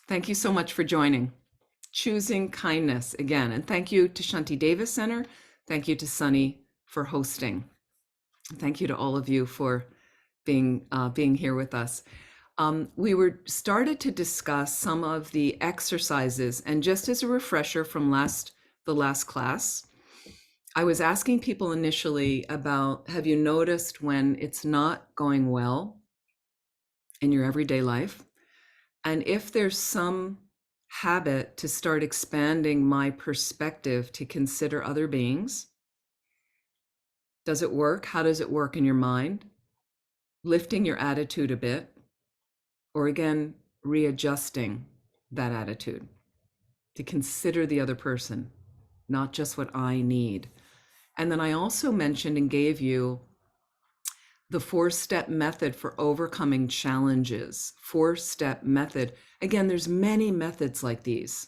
Thank you so much for joining. Choosing kindness again. And thank you to Shanti Davis Center. Thank you to Sunny for hosting. Thank you to all of you for being here with us. We were started to discuss some of the exercises, and just as a refresher from the last class, I was asking people initially about, have you noticed when it's not going well in your everyday life? And if there's some habit to start expanding my perspective to consider other beings, does it work? How does it work in your mind? Lifting your attitude a bit, or again, readjusting that attitude to consider the other person, not just what I need. And then I also mentioned and gave you the 4-step method for overcoming challenges. 4-step method. Again, there's many methods like these.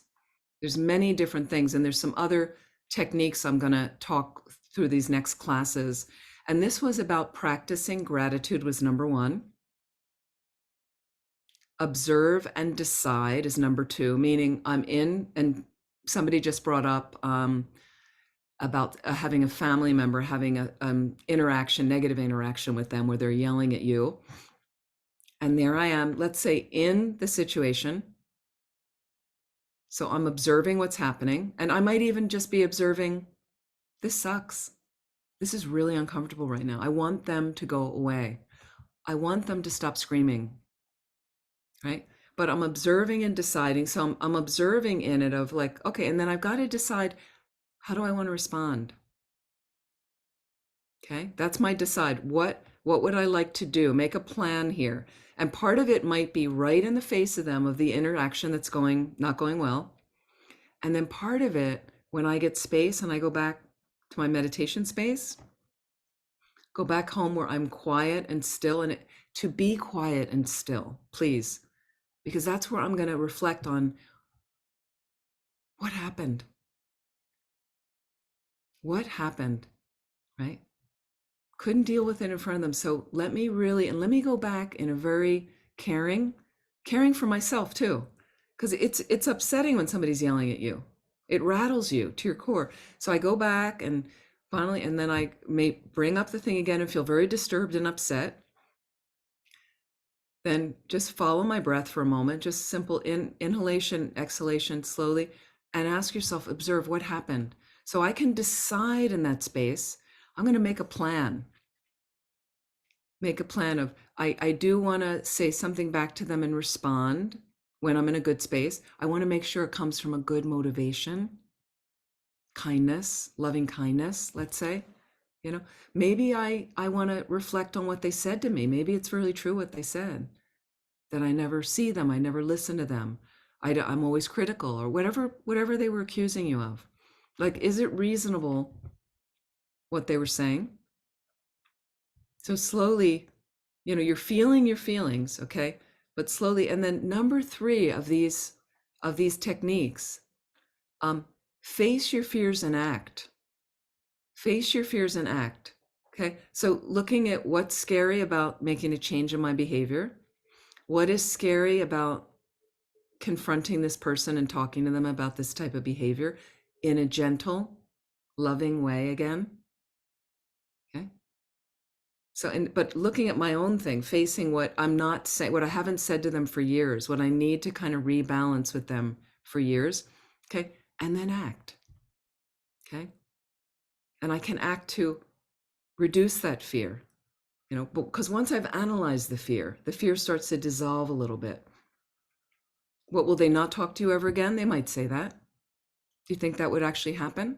There's many different things, and there's some other techniques I'm going to talk through these next classes. And this was about practicing gratitude was number 1. Observe and decide is number 2, meaning I'm in, and somebody just brought up about having a family member having a negative interaction with them where they're yelling at you. And there I am, let's say in the situation. So I'm observing what's happening, and I might even just be observing, this sucks. This is really uncomfortable right now. I want them to go away. I want them to stop screaming, right? But I'm observing and deciding. So I'm observing in it of like, okay, and then I've got to decide, how do I want to respond? Okay, that's my decide. What would I like to do? Make a plan here. And part of it might be right in the face of them of the interaction that's not going well. And then part of it, when I get space and I go back to my meditation space, go back home where I'm quiet and still, and to be quiet and still, please, because that's where I'm going to reflect on what happened. What happened, right? Couldn't deal with it in front of them. So let me go back in a very caring for myself too, because it's upsetting when somebody's yelling at you. It rattles you to your core. So I go back and finally, and then I may bring up the thing again and feel very disturbed and upset. Then just follow my breath for a moment, just simple inhalation, exhalation slowly, and ask yourself, observe what happened. So I can decide in that space, I'm going to make a plan. Make a plan of, I do want to say something back to them and respond when I'm in a good space. I want to make sure it comes from a good motivation, kindness, loving kindness, let's say. You know, maybe I want to reflect on what they said to me. Maybe it's really true what they said, that I never see them, I never listen to them. I'm always critical, or whatever they were accusing you of. Like, is it reasonable what they were saying? So slowly, you're feeling your feelings, okay? But slowly, and then number 3 of these techniques, face your fears and act. Face your fears and act, okay? So looking at what's scary about making a change in my behavior, what is scary about confronting this person and talking to them about this type of behavior in a gentle, loving way again, okay? So, but looking at my own thing, facing what I'm not saying, what I haven't said to them for years, what I need to kind of rebalance with them for years, okay? And then act, okay? And I can act to reduce that fear, because once I've analyzed the fear starts to dissolve a little bit. What, will they not talk to you ever again? They might say that. Do you think that would actually happen?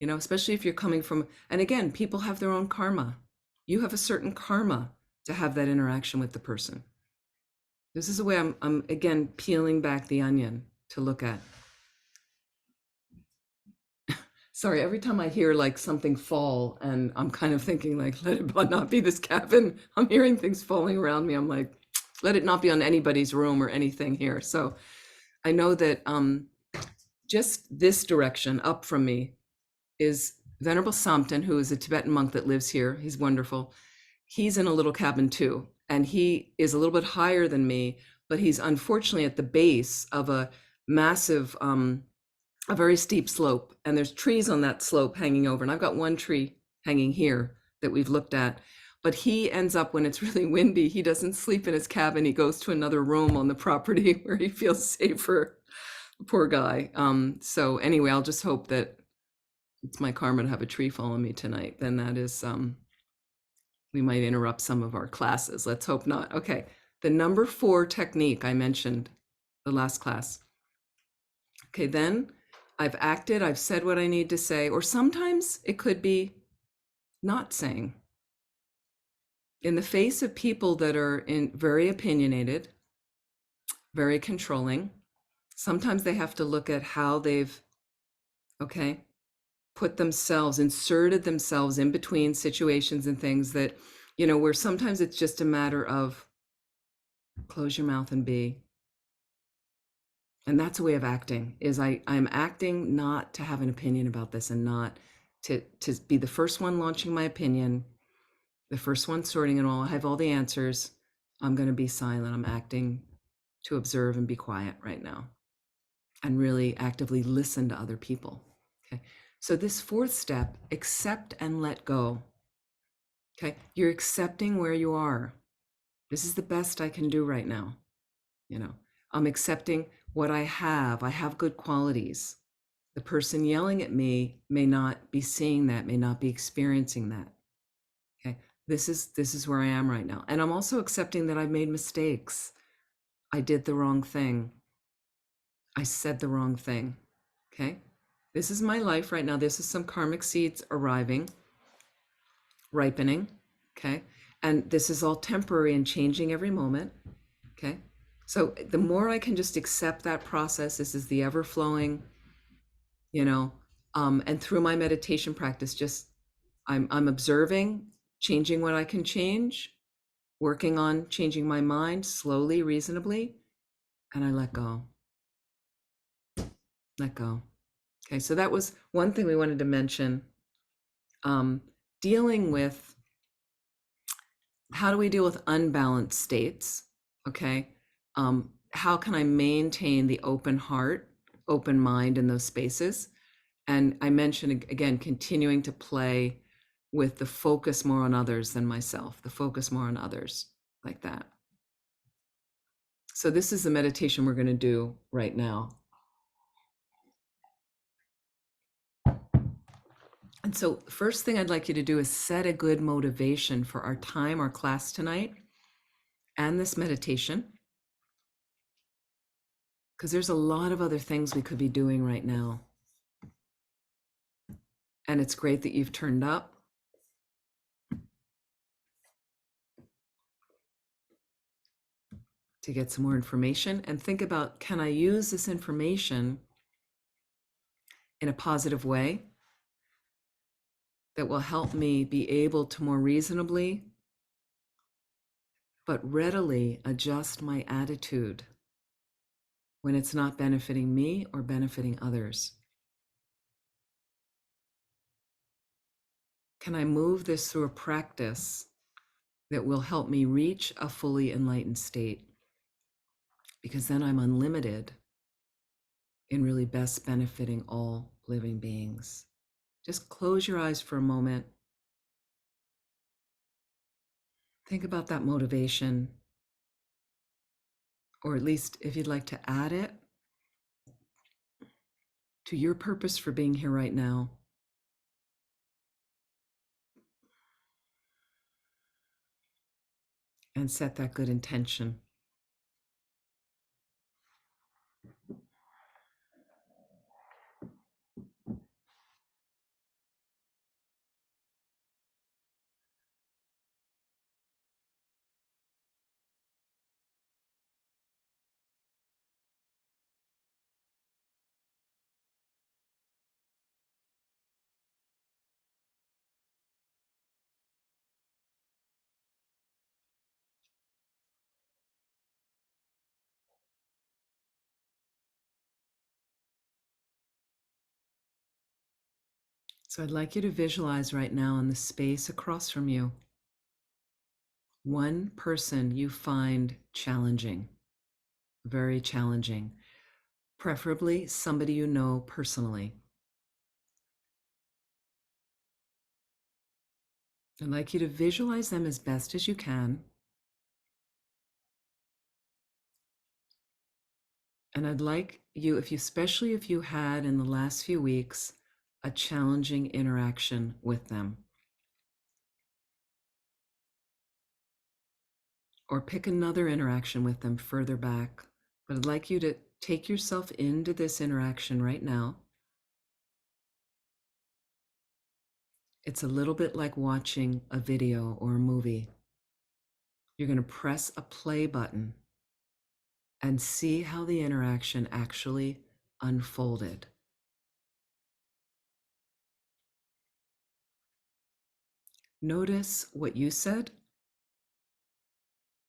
Especially if you're coming from, and again, people have their own karma. You have a certain karma to have that interaction with the person. This is the way I'm again, peeling back the onion to look at. Sorry, every time I hear like something fall and I'm kind of thinking like, let it not be this cabin. I'm hearing things falling around me. I'm like, let it not be on anybody's room or anything here. So I know that just this direction up from me is Venerable Samten, who is a Tibetan monk that lives here. He's wonderful. He's in a little cabin too. And he is a little bit higher than me, but he's unfortunately at the base of a massive, a very steep slope, and there's trees on that slope hanging over. And I've got one tree hanging here that we've looked at. But he ends up, when it's really windy, he doesn't sleep in his cabin. He goes to another room on the property where he feels safer. Poor guy. So anyway, I'll just hope that it's my karma to have a tree follow me tonight. Then that is, we might interrupt some of our classes. Let's hope not. Okay. The number 4 technique I mentioned the last class. Okay, then I've acted, I've said what I need to say, or sometimes it could be not saying. In the face of people that are very opinionated, very controlling, sometimes they have to look at how they've, put themselves, inserted themselves in between situations and things that, where sometimes it's just a matter of close your mouth and be. And that's a way of acting, is I'm acting not to have an opinion about this, and not to be the first one launching my opinion, the first one sorting it all. I have all the answers. I'm going to be silent. I'm acting to observe and be quiet right now, and really actively listen to other people. Okay. So this 4th step, accept and let go. Okay. You're accepting where you are. This is the best I can do right now. I'm accepting what I have. I have good qualities. The person yelling at me may not be seeing that, may not be experiencing that. Okay. This is where I am right now. And I'm also accepting that I've made mistakes. I did the wrong thing. I said the wrong thing. Okay. This is my life right now. This is some karmic seeds arriving, ripening. Okay. And this is all temporary and changing every moment. Okay. So the more I can just accept that process, this is the ever flowing, and through my meditation practice, just I'm observing, changing what I can change, working on changing my mind slowly, reasonably, and I let go. Let go. Okay, so that was one thing we wanted to mention. Dealing with, how do we deal with unbalanced states? Okay. How can I maintain the open heart, open mind in those spaces? And I mentioned again, continuing to play with the focus more on others than myself, the focus more on others, like that. So this is the meditation we're going to do right now. And so the first thing I'd like you to do is set a good motivation for our time, our class tonight, and this meditation. Because there's a lot of other things we could be doing right now. And it's great that you've turned up. To get some more information, and think about, can I use this information in a positive way that will help me be able to more reasonably but readily adjust my attitude when it's not benefiting me or benefiting others? Can I move this through a practice that will help me reach a fully enlightened state? Because then I'm unlimited in really best benefiting all living beings. Just close your eyes for a moment. Think about that motivation, or at least if you'd like to add it to your purpose for being here right now. And set that good intention. So I'd like you to visualize right now in the space across from you, one person you find challenging. very challenging, preferably somebody you know personally. I'd like you to visualize them as best as you can. And I'd like you, especially if you had in the last few weeks a challenging interaction with them, or pick another interaction with them further back. But I'd like you to take yourself into this interaction right now. It's a little bit like watching a video or a movie. You're going to press a play button and see how the interaction actually unfolded. Notice what you said,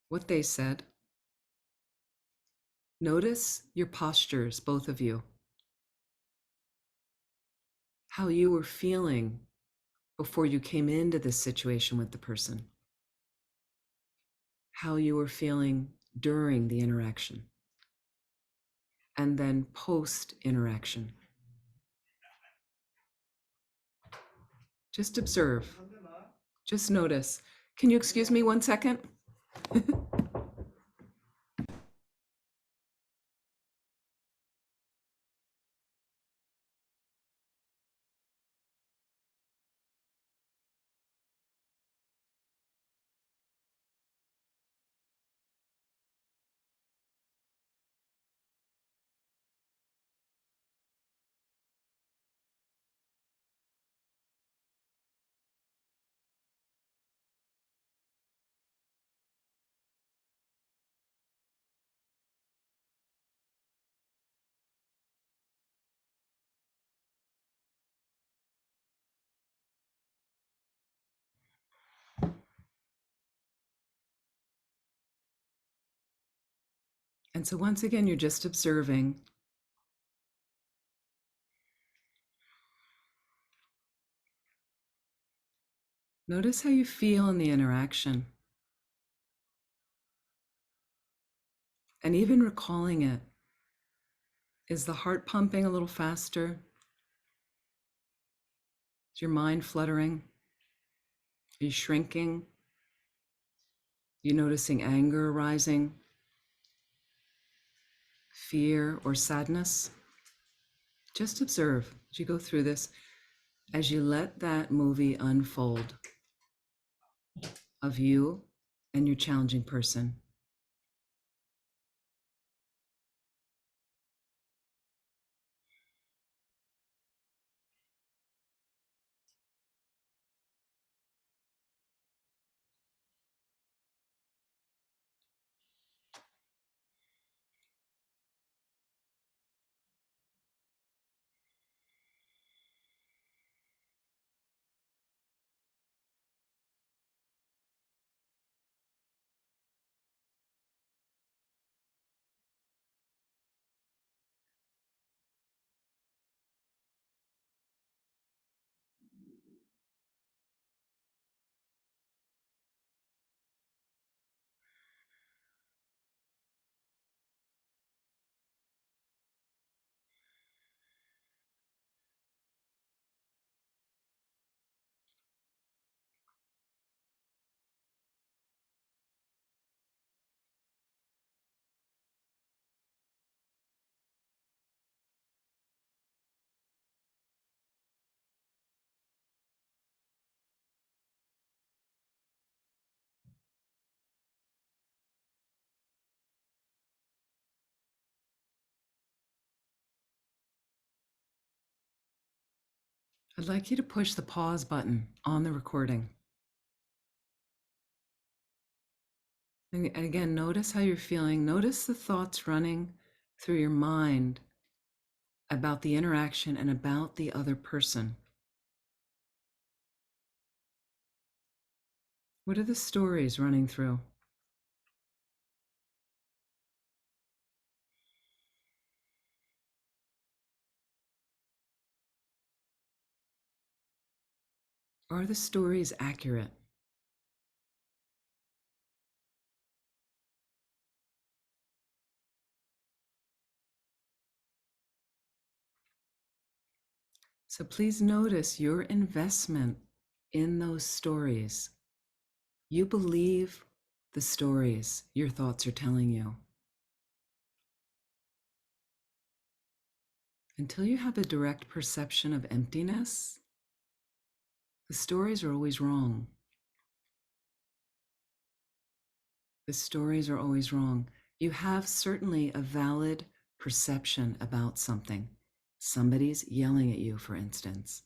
what they said. Notice your postures, both of you, how you were feeling before you came into this situation with the person, how you were feeling during the interaction, and then post interaction. Just observe, just notice. Can you excuse me 1 second? And so once again, you're just observing. Notice how you feel in the interaction. And even recalling it. Is the heart pumping a little faster? Is your mind fluttering? Are you shrinking? Are you noticing anger arising? Fear or sadness? Just observe as you go through this, as you let that movie unfold of you and your challenging person. I'd like you to push the pause button on the recording. And again, notice how you're feeling. Notice the thoughts running through your mind about the interaction and about the other person. What are the stories running through? Are the stories accurate? So please notice your investment in those stories. You believe the stories your thoughts are telling you. Until you have a direct perception of emptiness, the stories are always wrong. The stories are always wrong. You have certainly a valid perception about something. Somebody's yelling at you, for instance.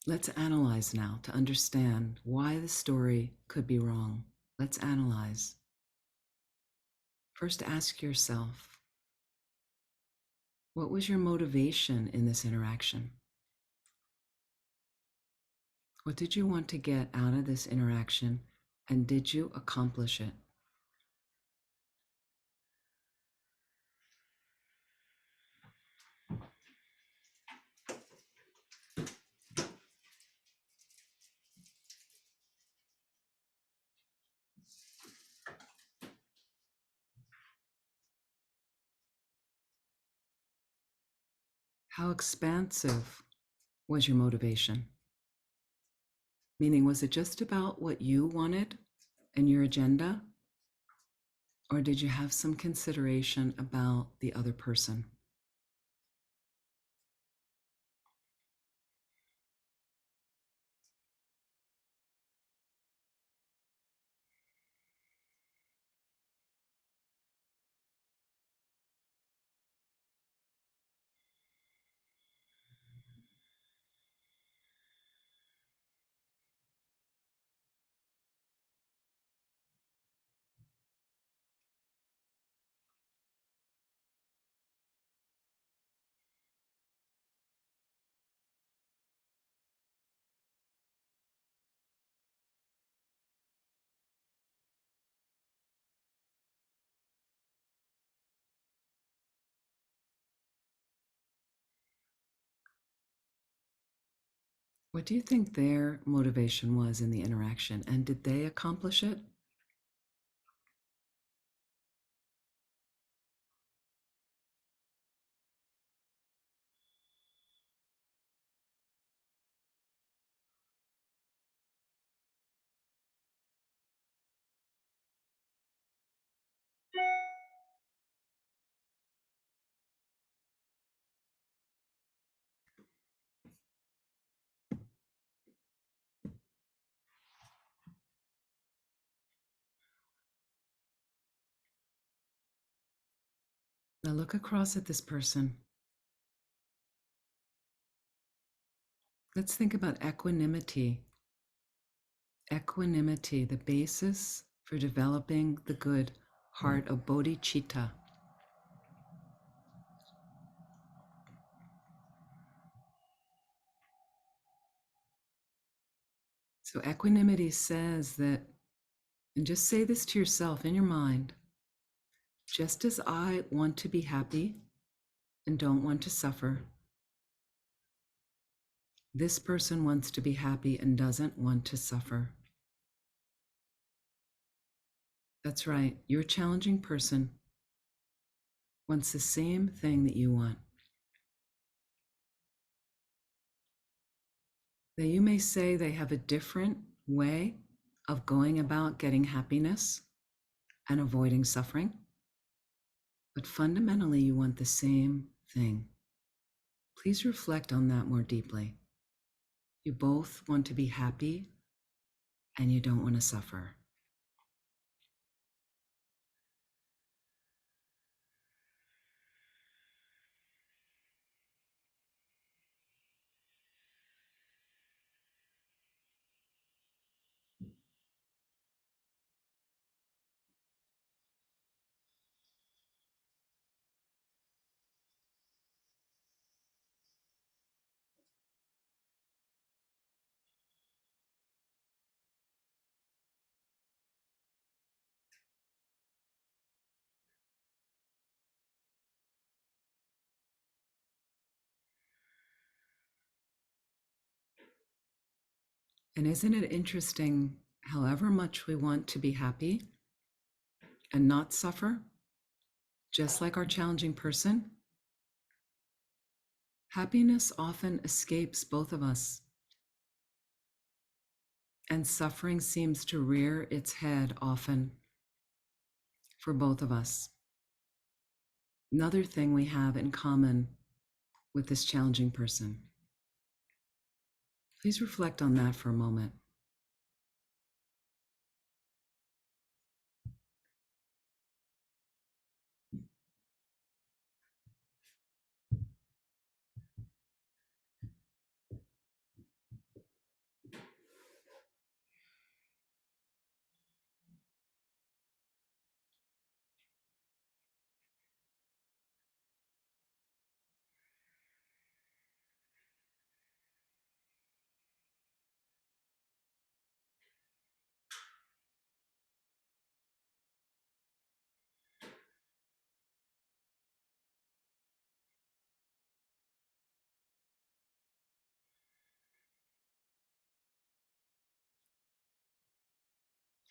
Let's analyze now to understand why the story could be wrong. Let's analyze. First, ask yourself, what was your motivation in this interaction? What did you want to get out of this interaction, and did you accomplish it? How expansive was your motivation? Meaning, was it just about what you wanted and your agenda? Or did you have some consideration about the other person? What do you think their motivation was in the interaction, and did they accomplish it? Now look across at this person. Let's think about equanimity. Equanimity, the basis for developing the good heart of bodhicitta. So equanimity says that, and just say this to yourself in your mind, just as I want to be happy and don't want to suffer, this person wants to be happy and doesn't want to suffer. That's right, your challenging person wants the same thing that you want. Now you may say they have a different way of going about getting happiness and avoiding suffering, but fundamentally you want the same thing. Please reflect on that more deeply. You both want to be happy and you don't want to suffer. And isn't it interesting, however much we want to be happy and not suffer, just like our challenging person, Happiness often escapes both of us, and suffering seems to rear its head often for both of us. Another thing we have in common with this challenging person. Please reflect on that for a moment.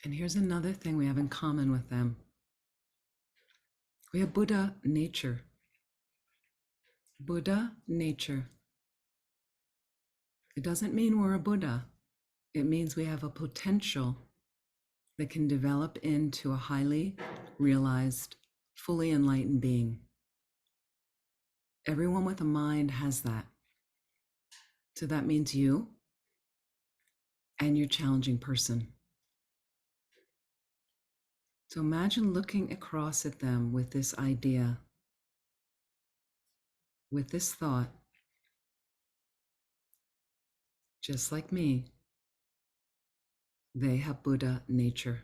And here's another thing we have in common with them. We have Buddha nature. Buddha nature. It doesn't mean we're a Buddha. It means we have a potential that can develop into a highly realized, fully enlightened being. Everyone with a mind has that. So that means you and your challenging person. So imagine looking across at them with this idea, with this thought, just like me, they have Buddha nature.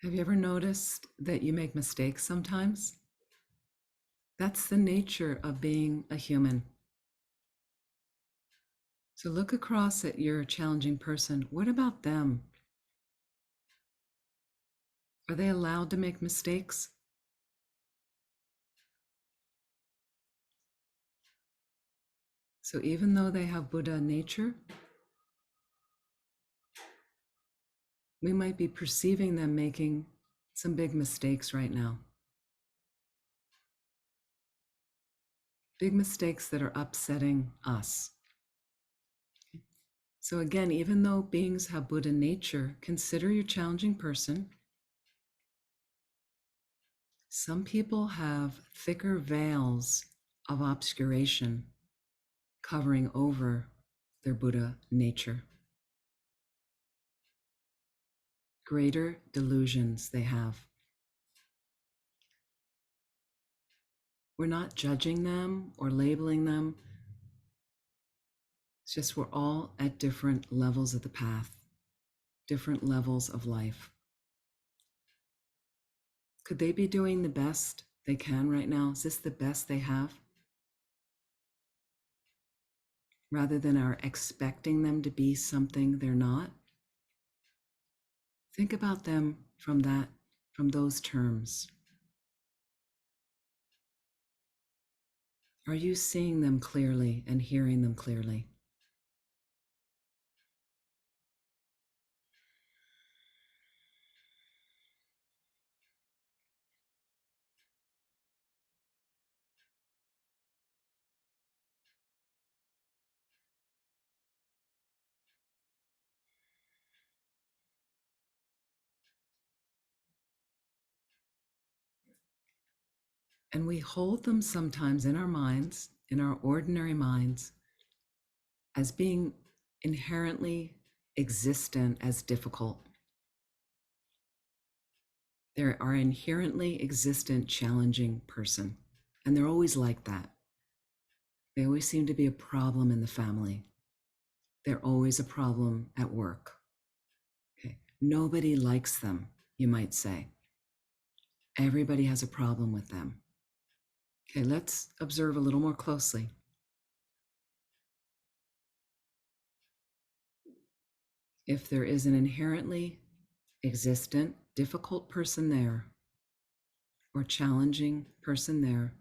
Have you ever noticed that you make mistakes sometimes? That's the nature of being a human. So look across at your challenging person. What about them? Are they allowed to make mistakes? So even though they have Buddha nature, we might be perceiving them making some big mistakes right now. Big mistakes that are upsetting us. So again, even though beings have Buddha nature, consider your challenging person. Some people have thicker veils of obscuration covering over their Buddha nature. Greater delusions they have. We're not judging them or labeling them. It's just we're all at different levels of the path, different levels of life. Could they be doing the best they can right now? Is this the best they have? Rather than our expecting them to be something they're not? Think about them from those terms. Are you seeing them clearly and hearing them clearly? And we hold them sometimes in our minds, in our ordinary minds, as being inherently existent as difficult. They are inherently existent, challenging person. And they're always like that. They always seem to be a problem in the family. They're always a problem at work. Okay. Nobody likes them, you might say. Everybody has a problem with them. Okay, let's observe a little more closely. If there is an inherently existent, difficult person there, or challenging person there,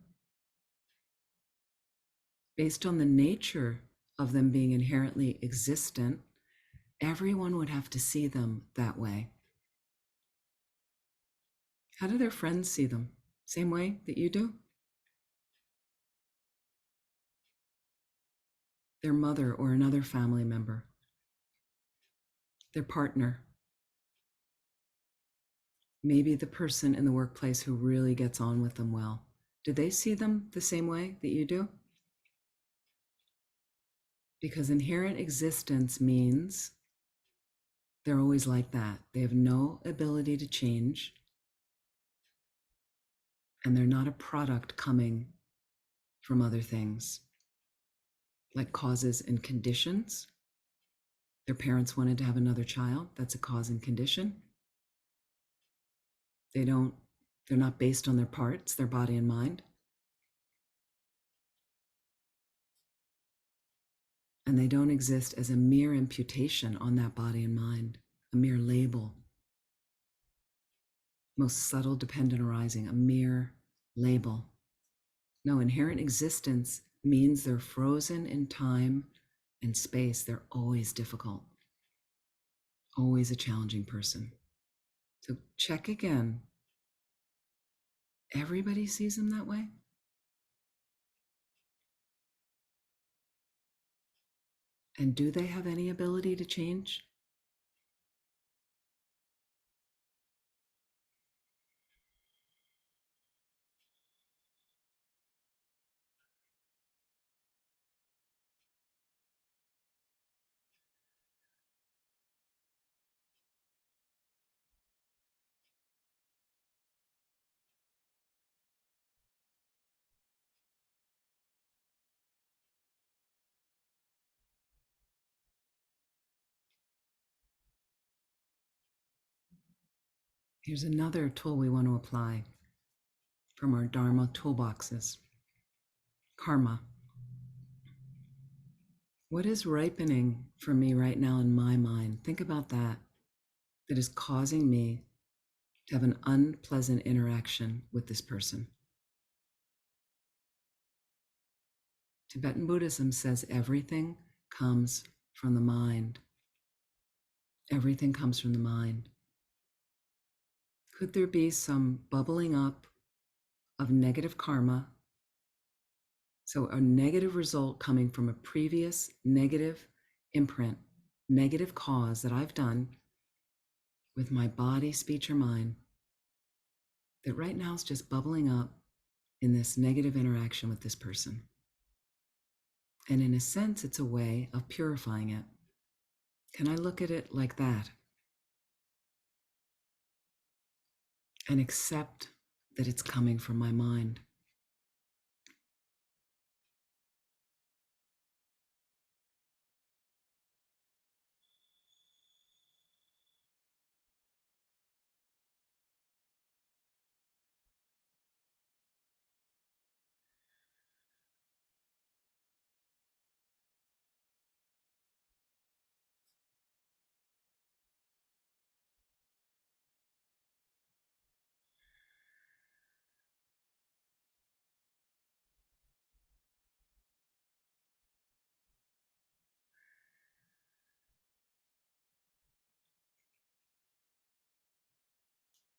based on the nature of them being inherently existent, everyone would have to see them that way. How do their friends see them? Same way that you do? Their mother or another family member, their partner, maybe the person in the workplace who really gets on with them well. Do they see them the same way that you do? Because inherent existence means they're always like that. They have no ability to change, and they're not a product coming from other things, like causes and conditions. Their parents wanted to have another child. That's a cause and condition. They're not based on their parts, their body and mind. And they don't exist as a mere imputation on that body and mind, a mere label. Most subtle dependent arising, a mere label. No, inherent existence means they're frozen in time and space. They're always difficult, always a challenging person. So check again. Everybody sees them that way? And do they have any ability to change? Here's another tool we want to apply from our Dharma toolboxes. Karma. What is ripening for me right now in my mind? Think about that is causing me to have an unpleasant interaction with this person. Tibetan Buddhism says everything comes from the mind. Everything comes from the mind. Could there be some bubbling up of negative karma? So a negative result coming from a previous negative imprint, negative cause that I've done with my body, speech, or mind, that right now is just bubbling up in this negative interaction with this person. And in a sense, it's a way of purifying it. Can I look at it like that? And accept that it's coming from my mind.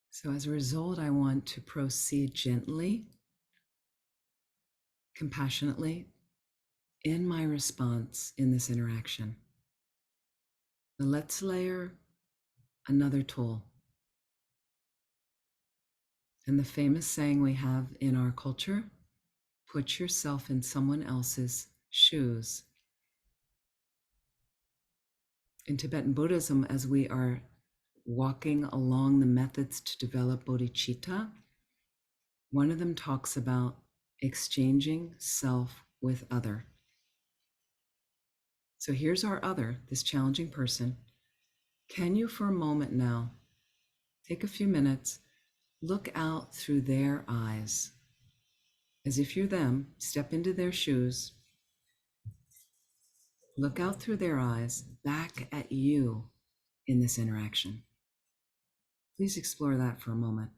So as a result, I want to proceed gently, compassionately in my response in this interaction. Now let's layer another tool. And the famous saying we have in our culture, put yourself in someone else's shoes. In Tibetan Buddhism, as we are walking along the methods to develop bodhicitta, one of them talks about exchanging self with other. So here's our other, this challenging person. Can you, for a moment now, take a few minutes, look out through their eyes, as if you're them, step into their shoes, look out through their eyes, back at you in this interaction. Please explore that for a moment.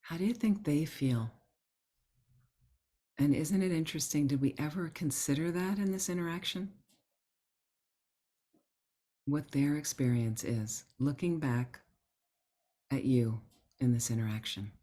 How do you think they feel? And isn't it interesting? Did we ever consider that in this interaction? What their experience is looking back at you in this interaction.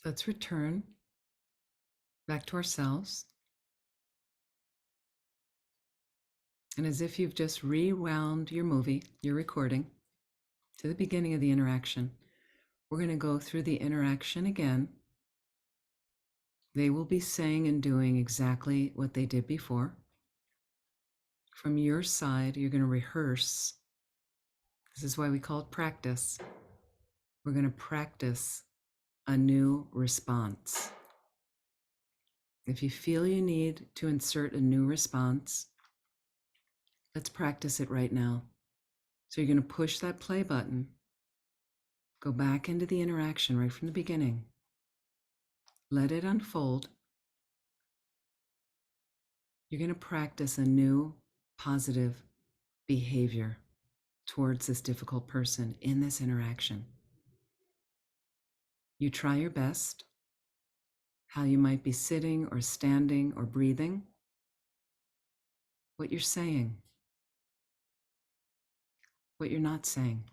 Let's return back to ourselves. And as if you've just rewound your movie, your recording, to the beginning of the interaction, we're going to go through the interaction again. They will be saying and doing exactly what they did before. From your side, you're going to rehearse. This is why we call it practice. We're going to practice a new response. If you feel you need to insert a new response, let's practice it right now. So you're going to push that play button, go back into the interaction right from the beginning, let it unfold. You're going to practice a new positive behavior towards this difficult person in this interaction. You try your best, how you might be sitting or standing or breathing, what you're saying, what you're not saying,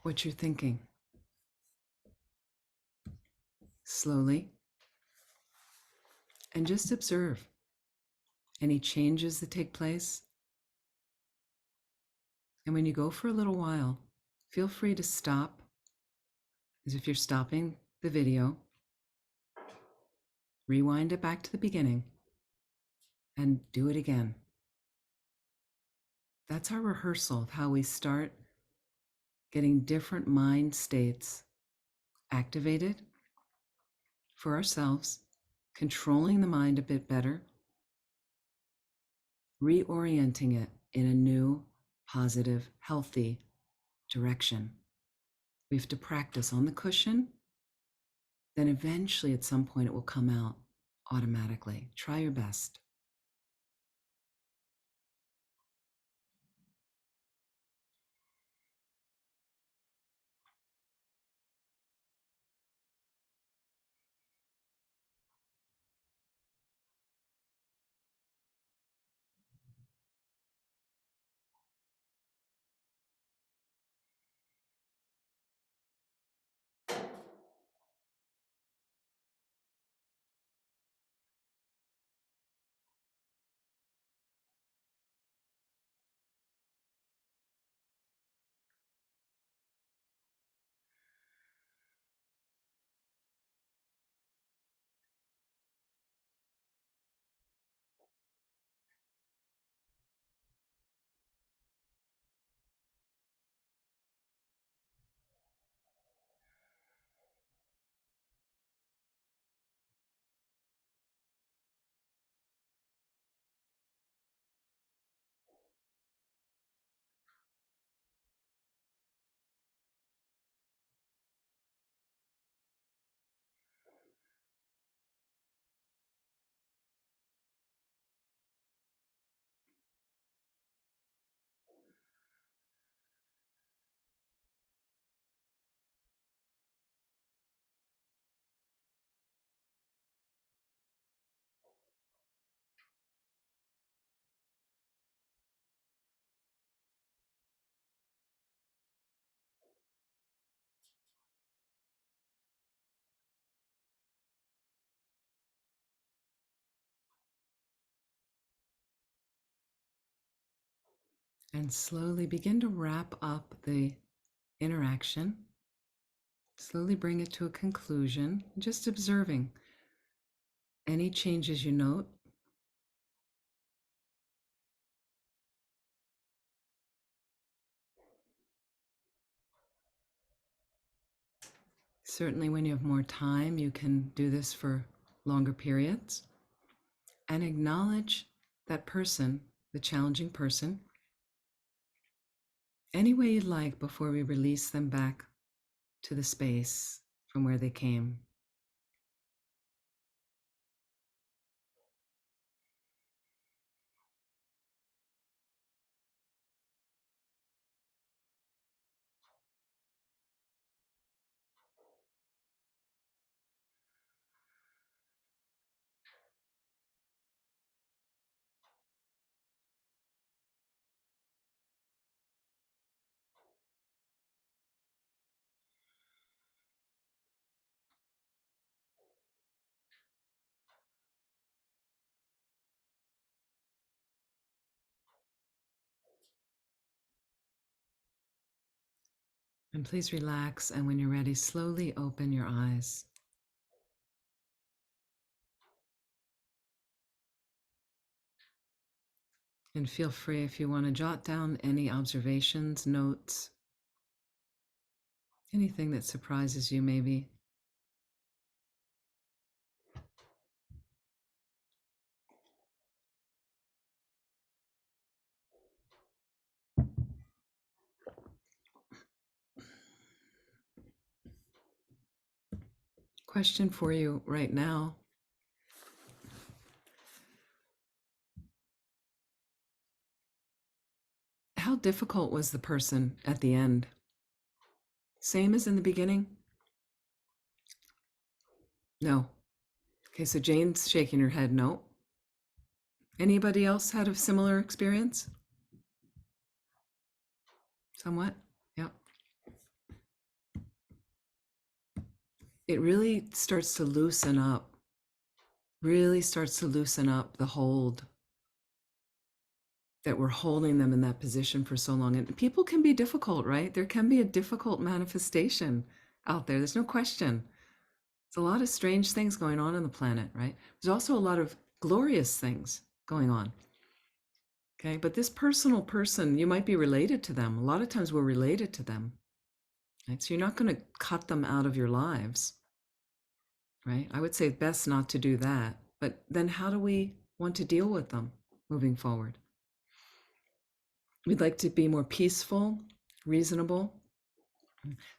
what you're thinking. Slowly, and just observe any changes that take place. And when you go for a little while, feel free to stop, as if you're stopping the video, rewind it back to the beginning, and do it again. That's our rehearsal of how we start getting different mind states activated for ourselves, controlling the mind a bit better, reorienting it in a new, positive, healthy direction. We have to practice on the cushion, then eventually at some point it will come out automatically. Try your best. And slowly begin to wrap up the interaction. Slowly bring it to a conclusion, just observing any changes you note. Certainly, when you have more time, you can do this for longer periods. And acknowledge that person, the challenging person, any way you'd like before we release them back to the space from where they came. And please relax, and when you're ready, slowly open your eyes. And feel free if you want to jot down any observations, notes, anything that surprises you maybe. Question for you right now. How difficult was the person at the end? Same as in the beginning? No. Okay, so Jane's shaking her head no. Anybody else had a similar experience? Somewhat? Yep. It really starts to loosen up, the hold that we're holding them in that position for so long. And people can be difficult, right? There can be a difficult manifestation out there. There's no question. There's a lot of strange things going on the planet, right? There's also a lot of glorious things going on. Okay, but this personal person, you might be related to them. A lot of times we're related to them, right? So you're not going to cut them out of your lives, right? I would say best not to do that. But then how do we want to deal with them moving forward? We'd like to be more peaceful, reasonable.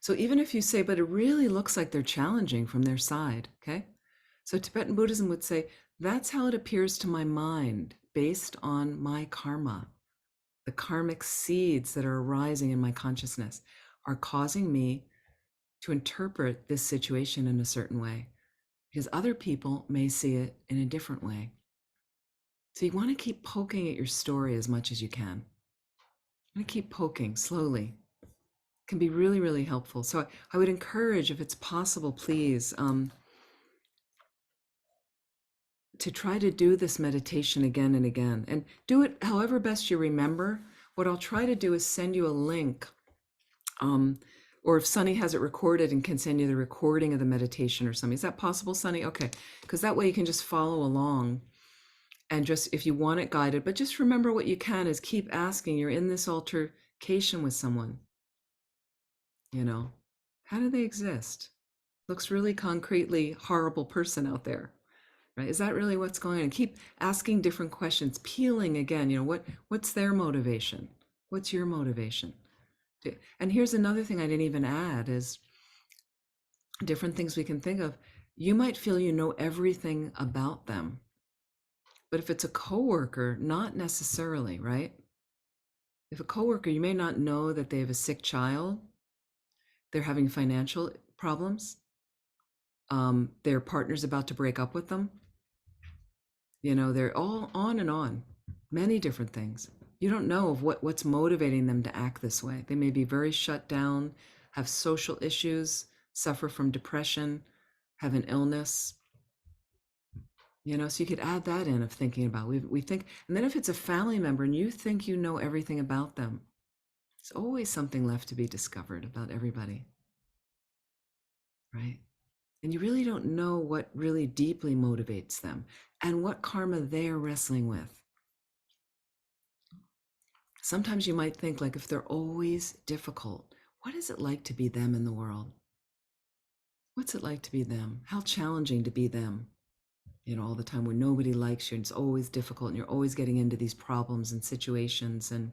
So even if you say, but it really looks like they're challenging from their side, okay? So Tibetan Buddhism would say, that's how it appears to my mind based on my karma. The karmic seeds that are arising in my consciousness are causing me to interpret this situation in a certain way, because other people may see it in a different way. So you want to keep poking at your story as much as you can. You want to keep poking slowly. It can be really, really helpful. So I would encourage, if it's possible, please, to try to do this meditation again and again, and do it however best you remember. What I'll try to do is send you a link, or if Sunny has it recorded and can send you the recording of the meditation or something. Is that possible, Sunny? Okay, because that way you can just follow along, and just, if you want it guided, but just remember, what you can is keep asking. You're in this altercation with someone, how do they exist? Looks really concretely horrible person out there. Right? Is that really what's going on? Keep asking different questions, peeling again, what's their motivation? What's your motivation? And here's another thing I didn't even add, is different things we can think of. You might feel you know everything about them, but if it's a coworker, not necessarily, right? If a coworker, you may not know that they have a sick child, they're having financial problems, their partner's about to break up with them. They're all on and on, many different things. You don't know of what's motivating them to act this way. They may be very shut down, have social issues, suffer from depression, have an illness. So you could add that in of thinking about, we think, and then if it's a family member and you think you know everything about them, there's always something left to be discovered about everybody, right? And you really don't know what really deeply motivates them and what karma they're wrestling with. Sometimes you might think, like, if they're always difficult, what is it like to be them in the world? What's it like to be them? How challenging to be them, all the time, when nobody likes you and it's always difficult and you're always getting into these problems and situations, and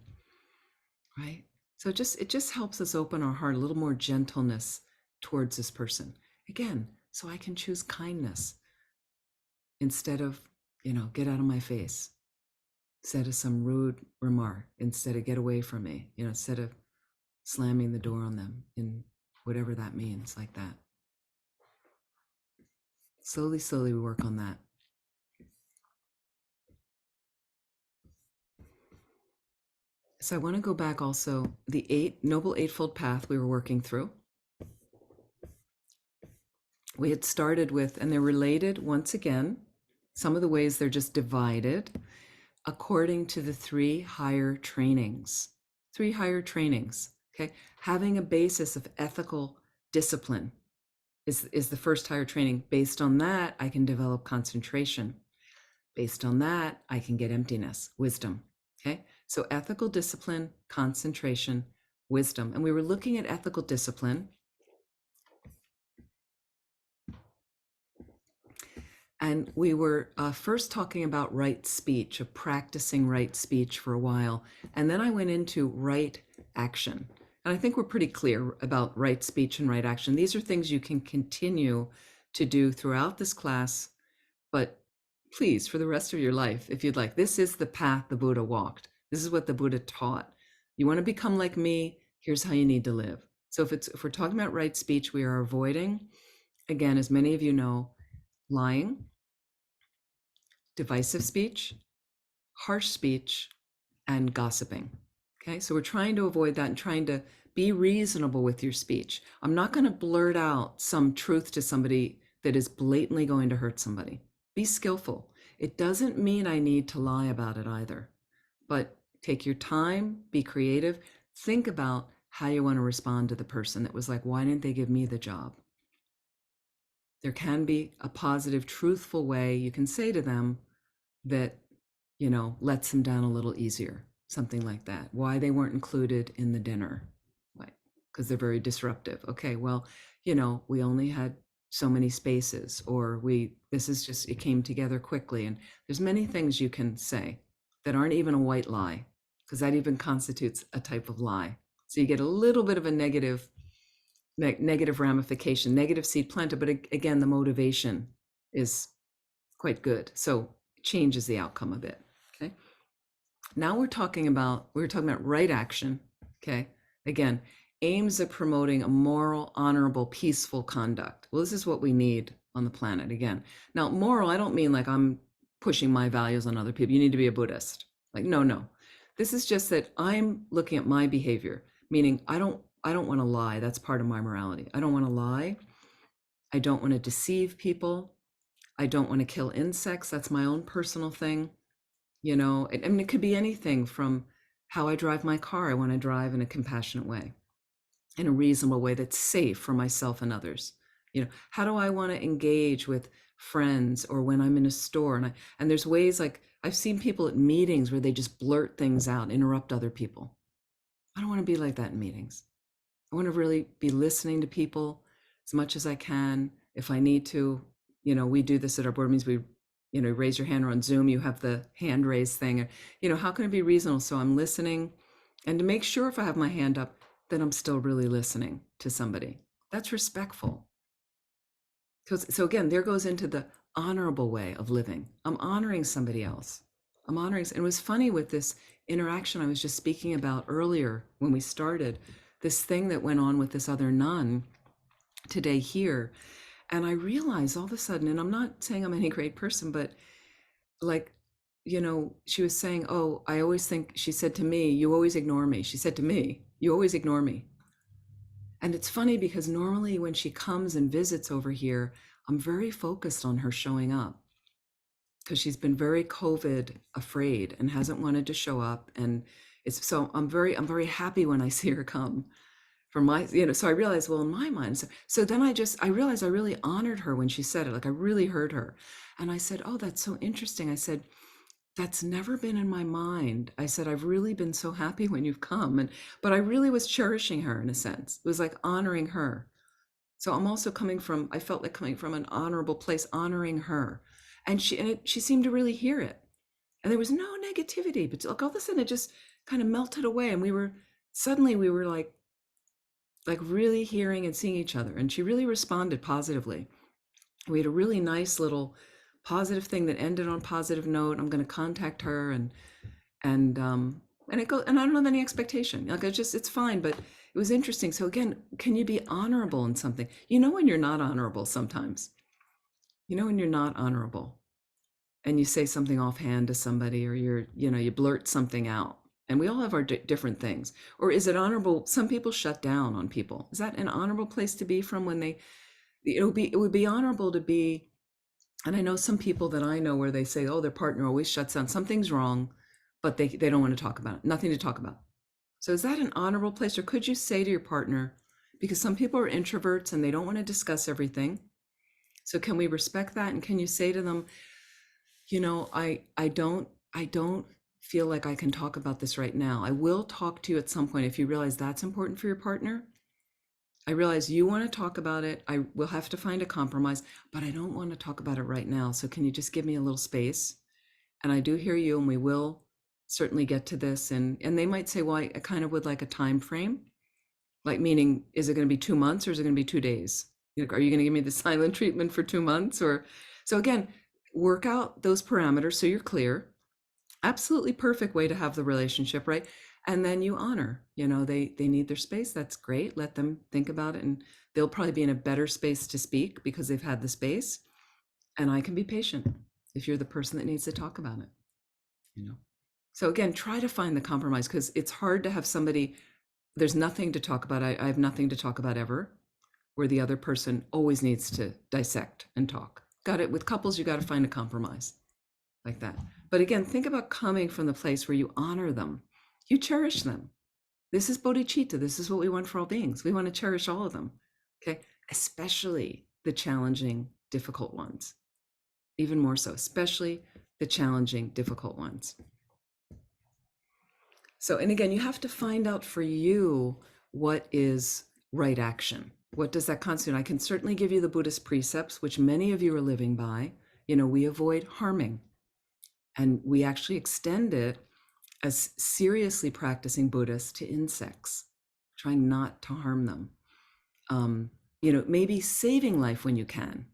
right? So it just helps us open our heart, a little more gentleness towards this person. Again, so I can choose kindness instead of, get out of my face, instead of some rude remark, instead of get away from me, instead of slamming the door on them, in whatever that means, like that. Slowly, slowly we work on that. So I want to go back also, the Noble Eightfold Path we were working through. We had started with, and they're related once again, some of the ways they're just divided according to the three higher trainings. Three higher trainings, okay? Having a basis of ethical discipline is the first higher training. Based on that, I can develop concentration. Based on that, I can get emptiness, wisdom, okay? So ethical discipline, concentration, wisdom. And we were looking at ethical discipline. And we were first talking about right speech, of practicing right speech for a while. And then I went into right action. And I think we're pretty clear about right speech and right action. These are things you can continue to do throughout this class, but please, for the rest of your life, if you'd like. This is the path the Buddha walked. This is what the Buddha taught. You want to become like me, here's how you need to live. So if we're talking about right speech, we are avoiding, again, as many of you know, lying, divisive speech, harsh speech, and gossiping. Okay, so we're trying to avoid that and trying to be reasonable with your speech. I'm not going to blurt out some truth to somebody that is blatantly going to hurt somebody. Be skillful. It doesn't mean I need to lie about it either, but take your time, be creative, think about how you want to respond to the person that was like, why didn't they give me the job? There can be a positive, truthful way you can say to them that, lets them down a little easier, something like that. Why they weren't included in the dinner, like, because they're very disruptive. Okay, well, we only had so many spaces, or this is just, it came together quickly. And there's many things you can say that aren't even a white lie, because that even constitutes a type of lie. So you get a little bit of a negative ramification, negative seed planted, but again, the motivation is quite good. So it changes the outcome a bit. Okay. Now we were talking about right action. Okay. Again, aims at promoting a moral, honorable, peaceful conduct. Well, this is what we need on the planet. Again, now moral, I don't mean like I'm pushing my values on other people. You need to be a Buddhist. Like, no. This is just that I'm looking at my behavior, meaning I don't want to lie. That's part of my morality. I don't want to lie. I don't want to deceive people. I don't want to kill insects. That's my own personal thing. It could be anything from how I drive my car. I want to drive in a compassionate way, in a reasonable way that's safe for myself and others. How do I want to engage with friends, or when I'm in a store? And there's ways, like I've seen people at meetings where they just blurt things out, interrupt other people. I don't want to be like that in meetings. I want to really be listening to people as much as I can. If I need to, we do this at our board meetings. We, raise your hand, or on Zoom, you have the hand raise thing. How can I be reasonable? So I'm listening, and to make sure if I have my hand up, that I'm still really listening to somebody. That's respectful. So again, there goes into the honorable way of living. I'm honoring somebody else. And it was funny with this interaction I was just speaking about earlier when we started, this thing that went on with this other nun today here. And I realized all of a sudden, and I'm not saying I'm any great person, but like, she was saying, oh, I always think, she said to me, you always ignore me. She said to me, you always ignore me. And it's funny because normally when she comes and visits over here, I'm very focused on her showing up. because she's been very COVID afraid and hasn't wanted to show up. And it's so I'm very happy when I see her come from my, so I realized, well, in my mind, so then I realized I really honored her when she said it. Like I really heard her. And I said, oh, that's so interesting. I said, that's never been in my mind. I said, I've really been so happy when you've come. But I really was cherishing her in a sense. It was like honoring her. So I'm also I felt like coming from an honorable place, honoring her. And she seemed to really hear it. And there was no negativity, but like all of a sudden it just kind of melted away. And suddenly we were like really hearing and seeing each other. And she really responded positively. We had a really nice little positive thing that ended on a positive note. I'm going to contact her and it goes, and I don't have any expectation. Like it's fine, but it was interesting. So again, can you be honorable in something? When you're not honorable sometimes. When you're not honorable and you say something offhand to somebody, or you blurt something out. And we all have our different things. Or is it honorable? Some people shut down on people. Is that an honorable place to be from when it would be honorable to be, and I know some people that I know where they say, oh, their partner always shuts down. Something's wrong, but they don't want to talk about it. Nothing to talk about. So is that an honorable place? Or could you say to your partner, because some people are introverts and they don't want to discuss everything. So can we respect that? And can you say to them, I don't feel like I can talk about this right now. I will talk to you at some point if you realize that's important for your partner. I realize you want to talk about it. I will have to find a compromise, but I don't want to talk about it right now. So can you just give me a little space? And I do hear you, and we will certainly get to this. And they might say, well, I kind of would like a time frame. Like, meaning, is it going to be 2 months or is it going to be 2 days? Are you going to give me the silent treatment for 2 months? So again, work out those parameters so you're clear. Absolutely perfect way to have the relationship, right? And then you honor, they need their space. That's great. Let them think about it, and they'll probably be in a better space to speak because they've had the space. And I can be patient if you're the person that needs to talk about it. So again, try to find the compromise, because it's hard to have somebody, there's nothing to talk about. I have nothing to talk about ever, where the other person always needs to dissect and talk. Got it. With couples, you got to find a compromise like that. But again, think about coming from the place where you honor them, you cherish them. This is bodhicitta. This is what we want for all beings. We want to cherish all of them. Okay. Especially the challenging, difficult ones. Even more so, especially the challenging, difficult ones. So, and again, you have to find out for you what is right action. What does that constitute? I can certainly give you the Buddhist precepts, which many of you are living by. We avoid harming. And we actually extend it as seriously practicing Buddhists to insects, trying not to harm them. Maybe saving life when you can.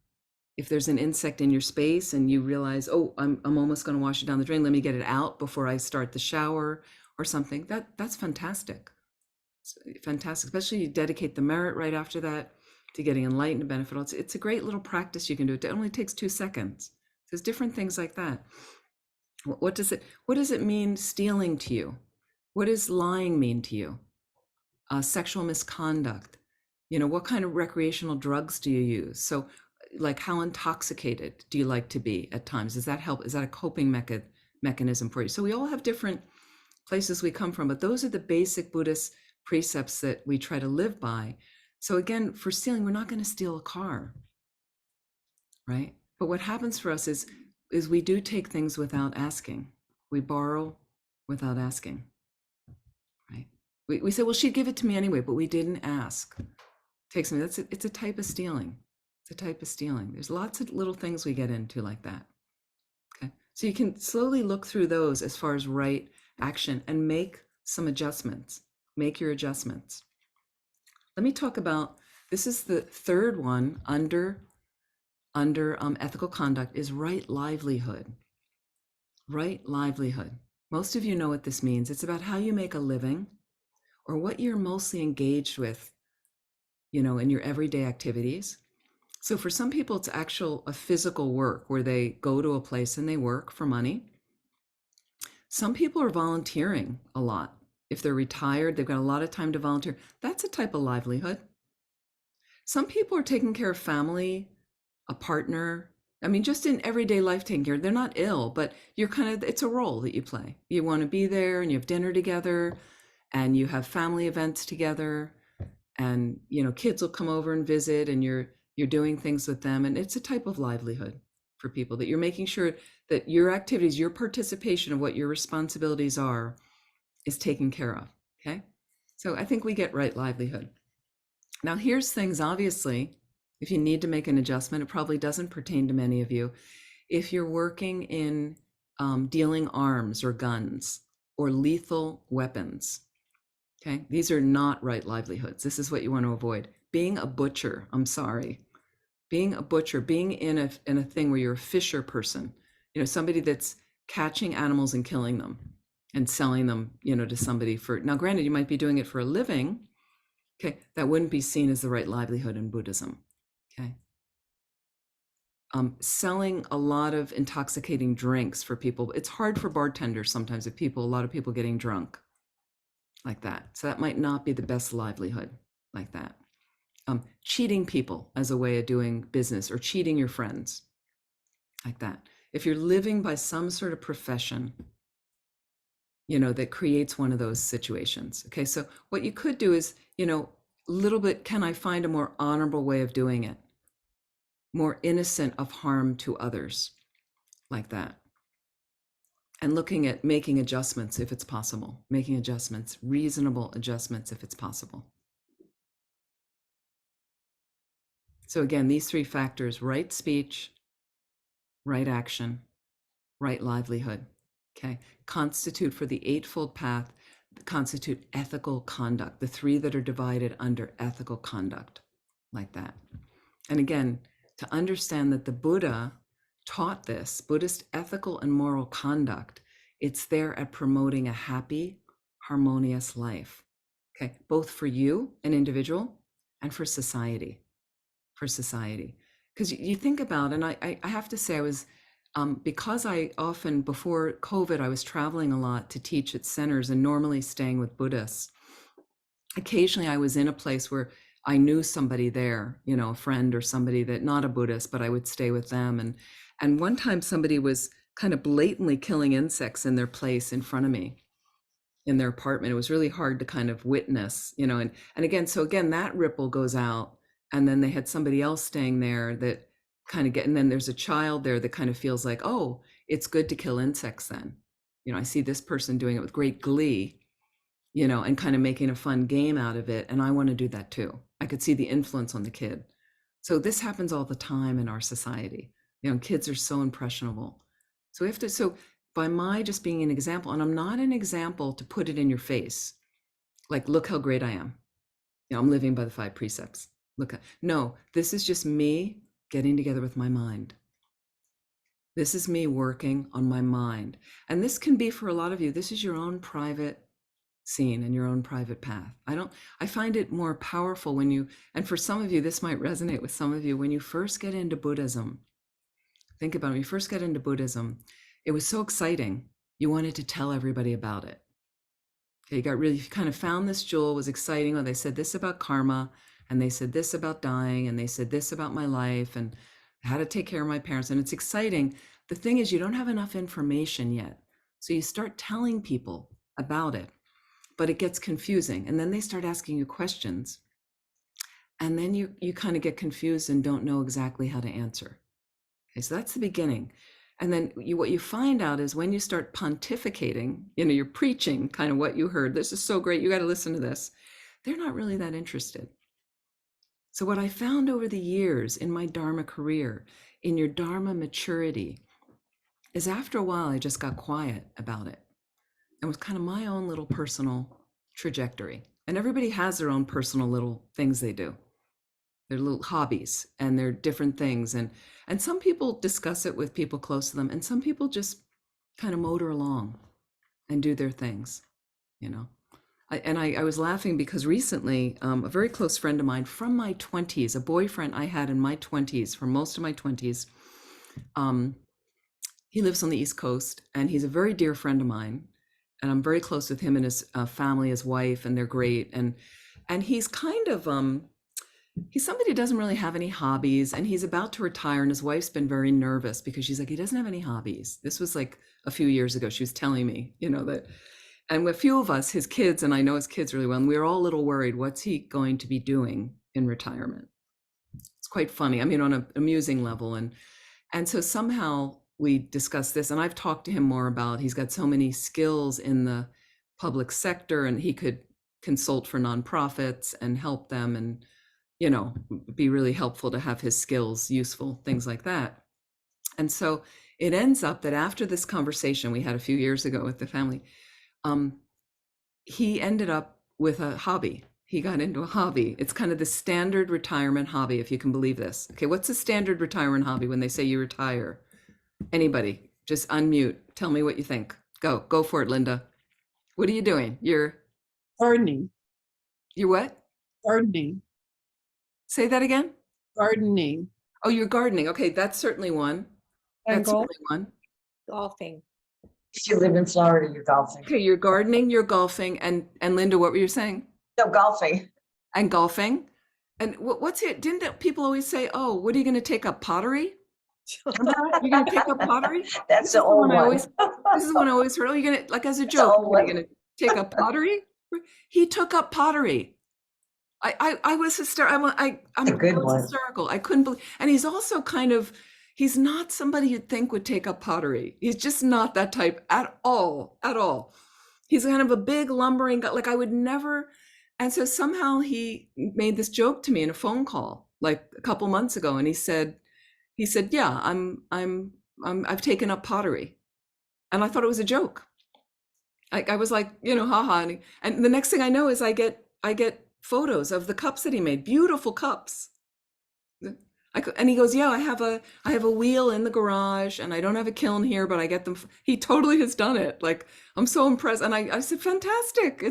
If there's an insect in your space and you realize, oh, I'm almost going to wash it down the drain, let me get it out before I start the shower or something, that's fantastic. It's fantastic, especially you dedicate the merit right after that to getting enlightened and benefit. It's a great little practice you can do. It only takes 2 seconds. There's different things like that. What does it mean stealing to you? What does lying mean to you? Sexual misconduct. What kind of recreational drugs do you use? So like, how intoxicated do you like to be at times? Does that help? Is that a coping mechanism for you? So we all have different places we come from, but those are the basic Buddhist precepts that we try to live by. So again, for stealing, we're not going to steal a car, right? But what happens for us is we do take things without asking. We borrow without asking, right? We say, well, she'd give it to me anyway, but we didn't ask. Take something. It's a type of stealing. It's a type of stealing. There's lots of little things we get into like that. Okay. So you can slowly look through those as far as right action and make some adjustments. Make your adjustments. Let me talk about, this is the third one under ethical conduct, is right livelihood. Right livelihood. Most of you know what this means. It's about how you make a living, or what you're mostly engaged with, in your everyday activities. So for some people, it's a physical work where they go to a place and they work for money. Some people are volunteering a lot. If they're retired, they've got a lot of time to volunteer. That's a type of livelihood. Some people are taking care of family, a partner, I mean, just in everyday life taking care, they're not ill, but you're kind of, it's a role that you play. You want to be there and you have dinner together and you have family events together and, kids will come over and visit and you're doing things with them. And it's a type of livelihood for people that you're making sure that your activities, your participation of what your responsibilities are is taken care of. Okay. So I think we get right livelihood. Now, here's things, obviously, if you need to make an adjustment, it probably doesn't pertain to many of you. If you're working in dealing arms or guns or lethal weapons, okay, these are not right livelihoods. This is what you want to avoid. Being a butcher, I'm sorry. Being a butcher, being in a thing where you're a fisher person, somebody that's catching animals and killing them and selling them, to somebody for, now granted, you might be doing it for a living. Okay, that wouldn't be seen as the right livelihood in Buddhism. Okay. Selling a lot of intoxicating drinks for people. It's hard for bartenders sometimes if a lot of people getting drunk like that. So that might not be the best livelihood like that. Cheating people as a way of doing business or cheating your friends like that. If you're living by some sort of profession, that creates one of those situations. Okay, so what you could do is, little bit, can I find a more honorable way of doing it? More innocent of harm to others, like that. And looking at making adjustments if it's possible, making adjustments, reasonable adjustments if it's possible. So again, these three factors: right speech, right action, right livelihood, okay, constitute for the Eightfold Path, constitute ethical conduct, the three that are divided under ethical conduct, like that. And again, to understand that the Buddha taught this, Buddhist ethical and moral conduct, it's there at promoting a happy, harmonious life, okay, both for you, an individual, and for society, Because you think about, and I have to say, I was, because I often, before COVID, I was traveling a lot to teach at centers and normally staying with Buddhists. Occasionally I was in a place where I knew somebody there, a friend or somebody that not a Buddhist, but I would stay with them. And one time somebody was kind of blatantly killing insects in their place in front of me in their apartment. It was really hard to kind of witness, and again, so again, that ripple goes out. And then they had somebody else staying there that kind of and then there's a child there that kind of feels like, oh, it's good to kill insects then. I see this person doing it with great glee, and kind of making a fun game out of it. And I want to do that too. I could see the influence on the kid. So this happens all the time in our society. Kids are so impressionable. So we have to, so by my just being an example, and I'm not an example to put it in your face, like, look how great I am. I'm living by the 5 precepts. No, this is just me getting together with my mind. This is me working on my mind. And this can be for a lot of you, this is your own private scene and your own private path. I find it more powerful when you, and for some of you, this might resonate with some of you, when you first get into Buddhism. Think about it, when you first get into Buddhism, it was so exciting. You wanted to tell everybody about it. Okay, you kind of found this jewel, was exciting. When they said this about karma, and they said this about dying, and they said this about my life, and how to take care of my parents, and it's exciting. The thing is, you don't have enough information yet. So you start telling people about it, but it gets confusing. And then they start asking you questions. And then you kind of get confused and don't know exactly how to answer. Okay, so that's the beginning. And then what you find out is when you start pontificating, you're preaching kind of what you heard. This is so great, you got to listen to this. They're not really that interested. So what I found over the years in my Dharma career, in your Dharma maturity, is after a while, I just got quiet about it. It was kind of my own little personal trajectory. And everybody has their own personal little things they do. Their little hobbies and their different things. And some people discuss it with people close to them. And some people just kind of motor along and do their things, I was laughing because recently, a very close friend of mine from my 20s, a boyfriend I had in my 20s, for most of my 20s, he lives on the East Coast, and he's a very dear friend of mine. And I'm very close with him and his family, his wife, and they're great. And he's kind of, he's somebody who doesn't really have any hobbies, and he's about to retire, and his wife's been very nervous because she's like, he doesn't have any hobbies. This was like a few years ago. She was telling me, that, and a few of us, his kids, and I know his kids really well, and we were all a little worried, what's he going to be doing in retirement? It's quite funny. I mean, on an amusing level. And so somehow we discussed this, and I've talked to him more about, he's got so many skills in the public sector, and he could consult for nonprofits and help them, and be really helpful to have his skills useful, things like that. And so it ends up that after this conversation we had a few years ago with the family, he ended up with a hobby. He got into a hobby. It's kind of the standard retirement hobby, if you can believe this. Okay, what's a standard retirement hobby when they say you retire? Anybody, just unmute. Tell me what you think. Go for it, Linda. What are you doing? You're gardening. You're what? Gardening. Say that again. Gardening. Oh, you're gardening. Okay, that's certainly one. That's certainly one. Golfing. If you live in Florida, you're golfing. Okay, you're gardening, you're golfing, and Linda, what were you saying? No, golfing. And golfing. And what's it? Didn't people always say, "Oh, what are you going to take up pottery?" Remember that? You're going to take up pottery. That's the old one. This is one I always heard. Oh, you're going to, like, as a joke, what, are you going to take up pottery? He took up pottery. I was hysterical. I'm a good one. Hysterical. I couldn't believe. And he's also kind of, he's not somebody you'd think would take up pottery. He's just not that type at all, at all. He's kind of a big lumbering guy. Like I would never. And so somehow he made this joke to me in a phone call, like a couple months ago. And he said, yeah, I've taken up pottery. And I thought it was a joke. I was like, haha. And the next thing I know is I get photos of the cups that he made, beautiful cups. And he goes, yeah, I have a wheel in the garage, and I don't have a kiln here, but I get them. He totally has done it. Like, I'm so impressed. And I said, fantastic.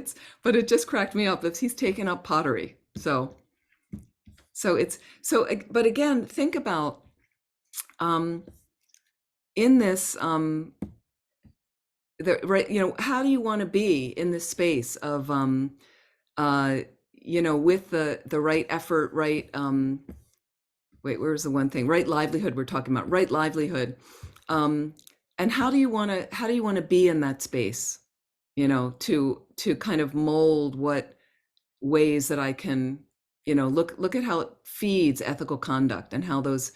But it just cracked me up that he's taken up pottery. But again, think about, in this, how do you want to be in this space of, with the right effort, right, where's the one thing? Right livelihood, we're talking about right livelihood. And how do you want to be in that space, to kind of mold what ways that I can, look at how it feeds ethical conduct and how those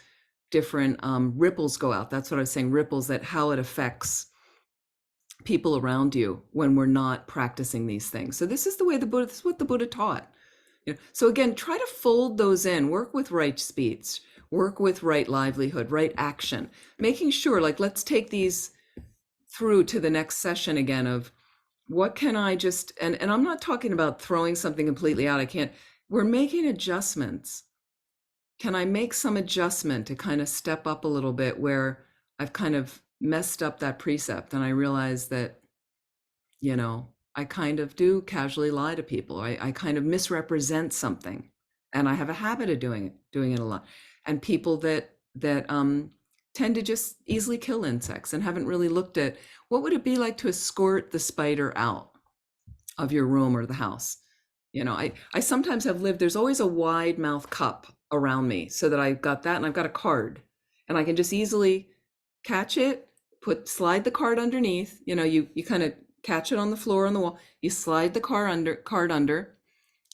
different ripples go out. That's what I was saying, ripples, that how it affects people around you when we're not practicing these things. So this is what the Buddha taught. So again, try to fold those in, work with right speech, work with right livelihood, right action, making sure, like, let's take these through to the next session again of what can I just, and I'm not talking about throwing something completely out. We're making adjustments. Can I make some adjustment to kind of step up a little bit where I've kind of messed up that precept and I realize that, I kind of do casually lie to people. I kind of misrepresent something, and I have a habit of doing it a lot. And people that tend to just easily kill insects and haven't really looked at what would it be like to escort the spider out of your room or the house. I sometimes have lived, there's always a wide mouth cup around me so that I've got that, and I've got a card, and I can just easily catch it, slide the card underneath, you kind of catch it on the floor on the wall, you slide the card under.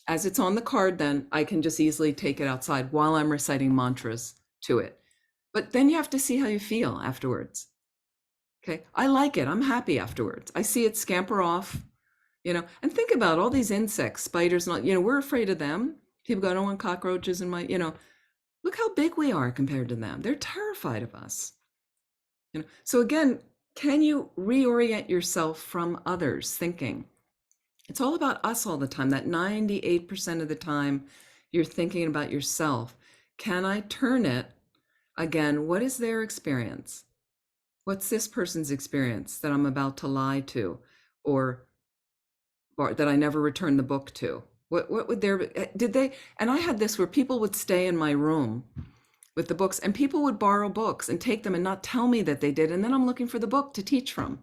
As it's on the card, then I can just easily take it outside while I'm reciting mantras to it. But then you have to see how you feel afterwards. Okay, I like it. I'm happy afterwards. I see it scamper off, and think about all these insects, spiders, not, we're afraid of them. People go, I don't want cockroaches in my, look how big we are compared to them. They're terrified of us. So again, can you reorient yourself from others' thinking? It's all about us all the time. That 98% of the time you're thinking about yourself. Can I turn it again? What is their experience? What's this person's experience that I'm about to lie to, or that I never returned the book to? What would did they? And I had this where people would stay in my room with the books, and people would borrow books and take them and not tell me that they did. And then I'm looking for the book to teach from.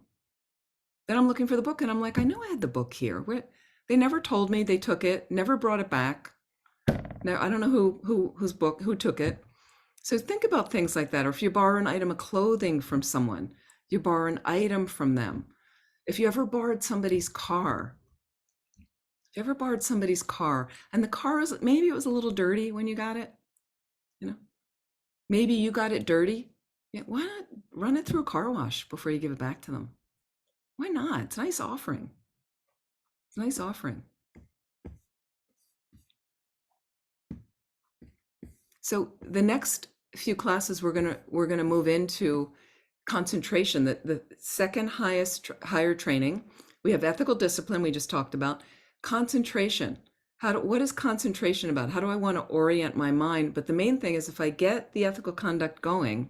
Then I'm looking for the book, and I'm like, I know I had the book here. They never told me they took it, never brought it back. Now, I don't know who took it. So think about things like that. Or if you borrow an item of clothing from someone, you borrow an item from them. If you ever borrowed somebody's car, and the car was, maybe it was a little dirty when you got it, you know, maybe you got it dirty. Yeah, why not run it through a car wash before you give it back to them? Why not? It's a nice offering. It's a nice offering. So the next few classes we're gonna move into concentration, the second higher training. We have ethical discipline, we just talked about. Concentration. What is concentration about? How do I want to orient my mind? But the main thing is, if I get the ethical conduct going,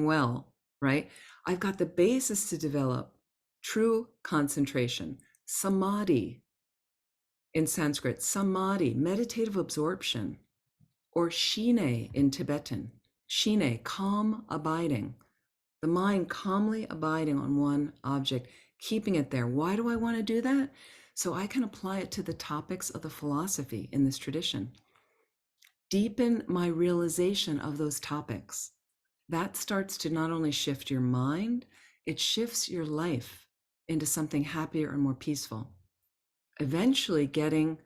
well, right? I've got the basis to develop true concentration, samadhi. In Sanskrit, samadhi, meditative absorption, or shine in Tibetan. Shine, calm abiding. The mind calmly abiding on one object, keeping it there. Why do I want to do that? So I can apply it to the topics of the philosophy in this tradition. Deepen my realization of those topics. That starts to not only shift your mind, it shifts your life into something happier and more peaceful. Eventually getting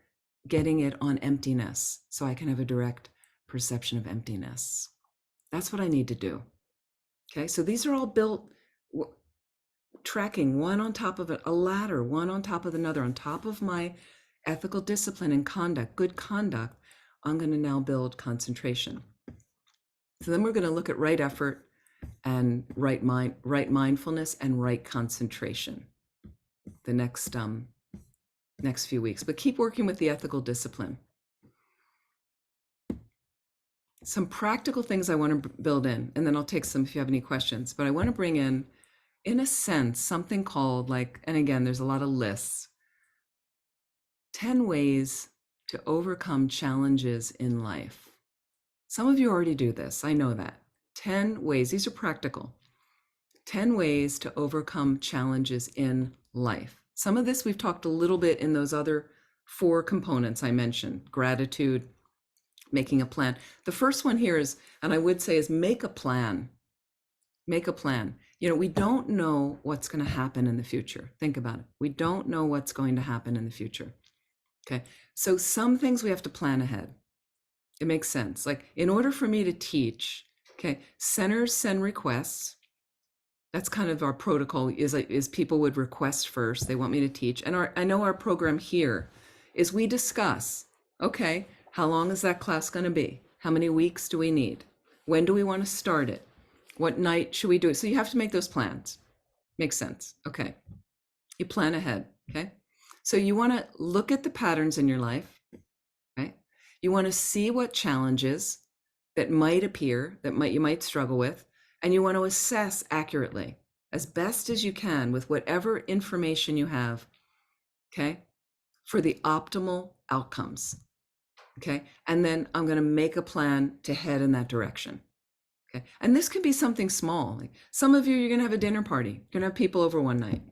it on emptiness, so I can have a direct perception of emptiness. That's what I need to do. Okay, so these are all built, tracking one on top of it, a ladder, one on top of another, on top of my ethical discipline and conduct, good conduct. I'm going to now build concentration. So then we're going to look at right effort and right mindfulness and right concentration the next few weeks, but keep working with the ethical discipline. Some practical things I want to build in, and then I'll take some if you have any questions, but I want to bring in a sense, something called, like, and again, there's a lot of lists, 10 ways to overcome challenges in life. Some of you already do this, I know that. 10 ways, these are practical. 10 ways to overcome challenges in life. Some of this we've talked a little bit in those other 4 components I mentioned: gratitude, making a plan. The first one here is, and I would say, is make a plan. Make a plan. You know, we don't know what's going to happen in the future. Think about it. We don't know what's going to happen in the future. Okay. So some things we have to plan ahead. It makes sense. Like, in order for me to teach, okay, centers send requests. That's kind of our protocol, is people would request first. They want me to teach. And I know our program here is we discuss, okay, how long is that class going to be? How many weeks do we need? When do we want to start it? What night should we do it? So you have to make those plans. Makes sense. Okay. You plan ahead. Okay. So you want to look at the patterns in your life. Okay. You want to see what challenges that might appear, you might struggle with, and you want to assess accurately, as best as you can, with whatever information you have, okay, for the optimal outcomes. Okay. And then I'm going to make a plan to head in that direction. Okay. And this could be something small. Like, some of you, you're going to have a dinner party. You're going to have people over one night.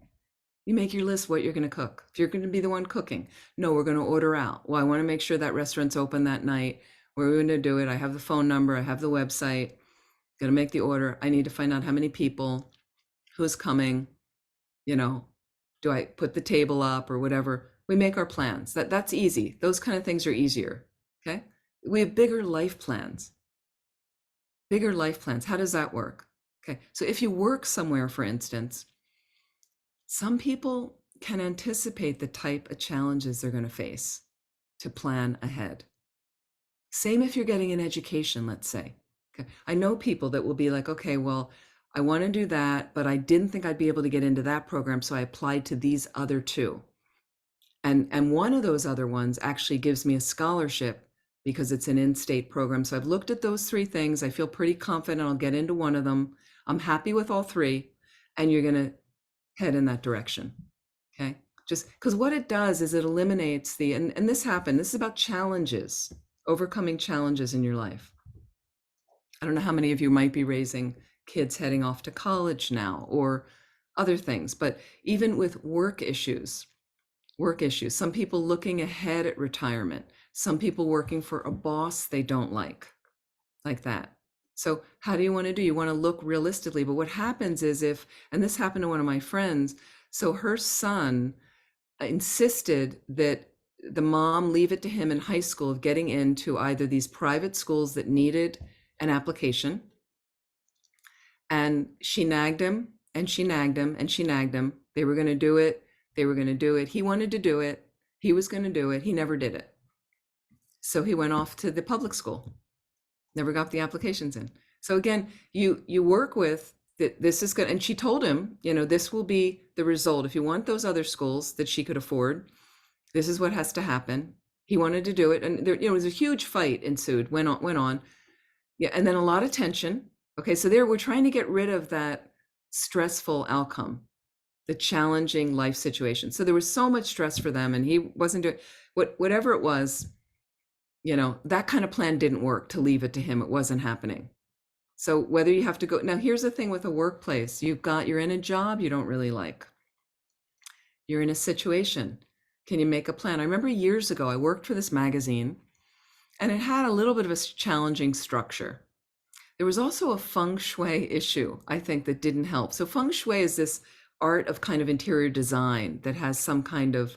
You make your list what you're going to cook. If you're going to be the one cooking, no, we're going to order out. Well, I want to make sure that restaurant's open that night. We're going to do it. I have the phone number. I have the website. Going to make the order. I need to find out how many people, who's coming, you know, do I put the table up or whatever. We make our plans. That's easy. Those kind of things are easier. Okay. We have bigger life plans. Bigger life plans. How does that work? Okay. So if you work somewhere, for instance, some people can anticipate the type of challenges they're going to face to plan ahead. Same if you're getting an education, let's say. Okay. I know people that will be like, okay, well, I want to do that, but I didn't think I'd be able to get into that program, so I applied to these other 2. And one of those other ones actually gives me a scholarship because it's an in-state program. So I've looked at those 3 things. I feel pretty confident I'll get into one of them. I'm happy with all 3, and you're going to head in that direction. Okay. Just because what it does is it eliminates and this happened. This is about challenges, overcoming challenges in your life. I don't know how many of you might be raising kids heading off to college now or other things, but even with work issues, work issues. Some people looking ahead at retirement. Some people working for a boss they don't like that. So how do you want to do? You want to look realistically, but what happens is and this happened to one of my friends, so her son insisted that the mom leave it to him in high school of getting into either these private schools that needed an application. And she nagged him and she nagged him and she nagged him. They were going to do it. They were going to do it. He wanted to do it. He was going to do it. He never did it. So he went off to the public school, never got the applications in. So again, you work with that. This is good. And she told him, this will be the result. If you want those other schools that she could afford, this is what has to happen. He wanted to do it. And there, it was a huge fight ensued, went on. Yeah. And then a lot of tension. Okay. So we're trying to get rid of that stressful outcome, the challenging life situation. So there was so much stress for them and he wasn't doing whatever it was, that kind of plan didn't work to leave it to him. It wasn't happening. So whether you have to go, now here's the thing with a workplace, you're in a job you don't really like. You're in a situation. Can you make a plan? I remember years ago, I worked for this magazine and it had a little bit of a challenging structure. There was also a feng shui issue, I think, that didn't help. So feng shui is this art of kind of interior design that has some kind of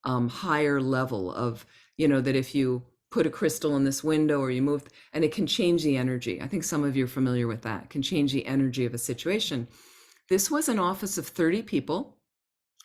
higher level of, that if you put a crystal in this window or you move, and it can change the energy. I think some of you are familiar with that. It can change the energy of a situation. This was an office of 30 people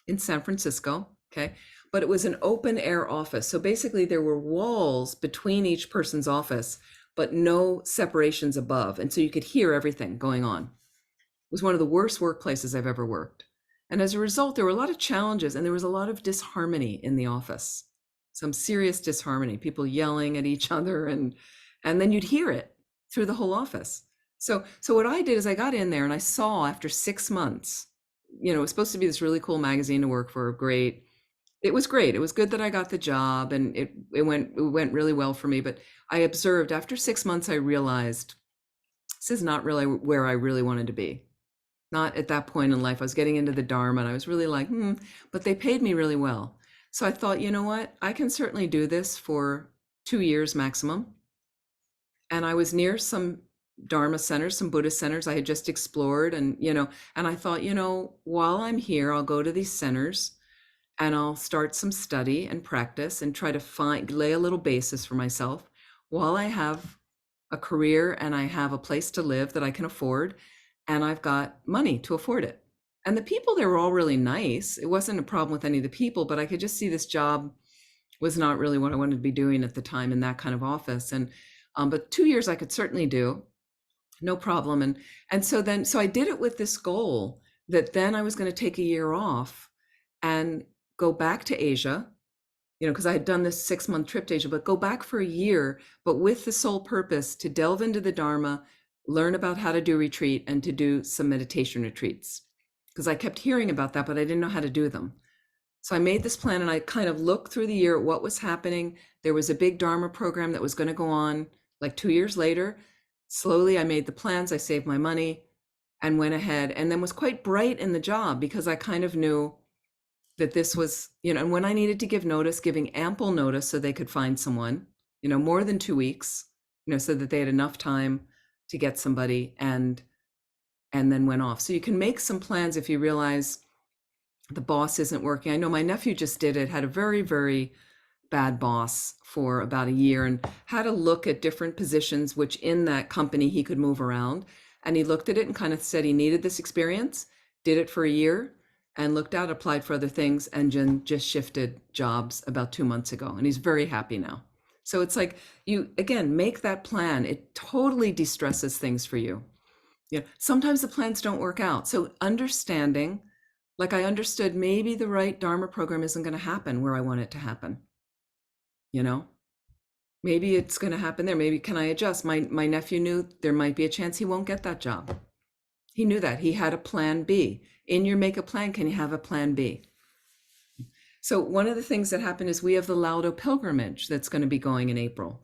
in San Francisco, okay? But it was an open air office. So basically there were walls between each person's office, but no separations above. And so you could hear everything going on. It was one of the worst workplaces I've ever worked. And as a result, there were a lot of challenges and there was a lot of disharmony in the office. Some serious disharmony, people yelling at each other, and then you'd hear it through the whole office. So what I did is I got in there and I saw after 6 months, it was supposed to be this really cool magazine to work for. Great. It was great. It was good that I got the job and it went really well for me. But I observed after 6 months, I realized this is not really where I really wanted to be. Not at that point in life. I was getting into the Dharma and I was really like, but they paid me really well. So I thought, you know what, I can certainly do this for 2 years maximum. And I was near some Dharma centers, some Buddhist centers I had just explored. And, and I thought, while I'm here, I'll go to these centers and I'll start some study and practice and try to lay a little basis for myself while I have a career and I have a place to live that I can afford and I've got money to afford it. And the people there were all really nice. It wasn't a problem with any of the people, but I could just see this job was not really what I wanted to be doing at the time in that kind of office. And but 2 years I could certainly do, no problem. And so I did it with this goal that then I was going to take a year off and go back to Asia, because I had done this 6-month trip to Asia, but go back for a year, but with the sole purpose to delve into the Dharma, learn about how to do retreat and to do some meditation retreats. Because I kept hearing about that, but I didn't know how to do them. So I made this plan and I kind of looked through the year at what was happening. There was a big Dharma program that was going to go on like 2 years later. Slowly I made the plans, I saved my money and went ahead and then was quite bright in the job because I kind of knew that this was, and when I needed to give notice, giving ample notice so they could find someone, more than 2 weeks, so that they had enough time to get somebody and then went off. So you can make some plans if you realize the boss isn't working. I know my nephew just did it, had a very, very bad boss for about a year and had to look at different positions, which in that company he could move around. And he looked at it and kind of said he needed this experience, did it for a year and looked out, applied for other things and just shifted jobs about 2 months ago. And he's very happy now. So it's like you, again, make that plan. It totally de-stresses things for you. Sometimes the plans don't work out. So understanding, like I understood maybe the right Dharma program isn't going to happen where I want it to happen. Maybe it's going to happen there. Maybe can I adjust? My nephew knew there might be a chance he won't get that job. He knew that. He had a plan B. In your make a plan, can you have a plan B? So one of the things that happened is we have the Laudo pilgrimage that's going to be going in April.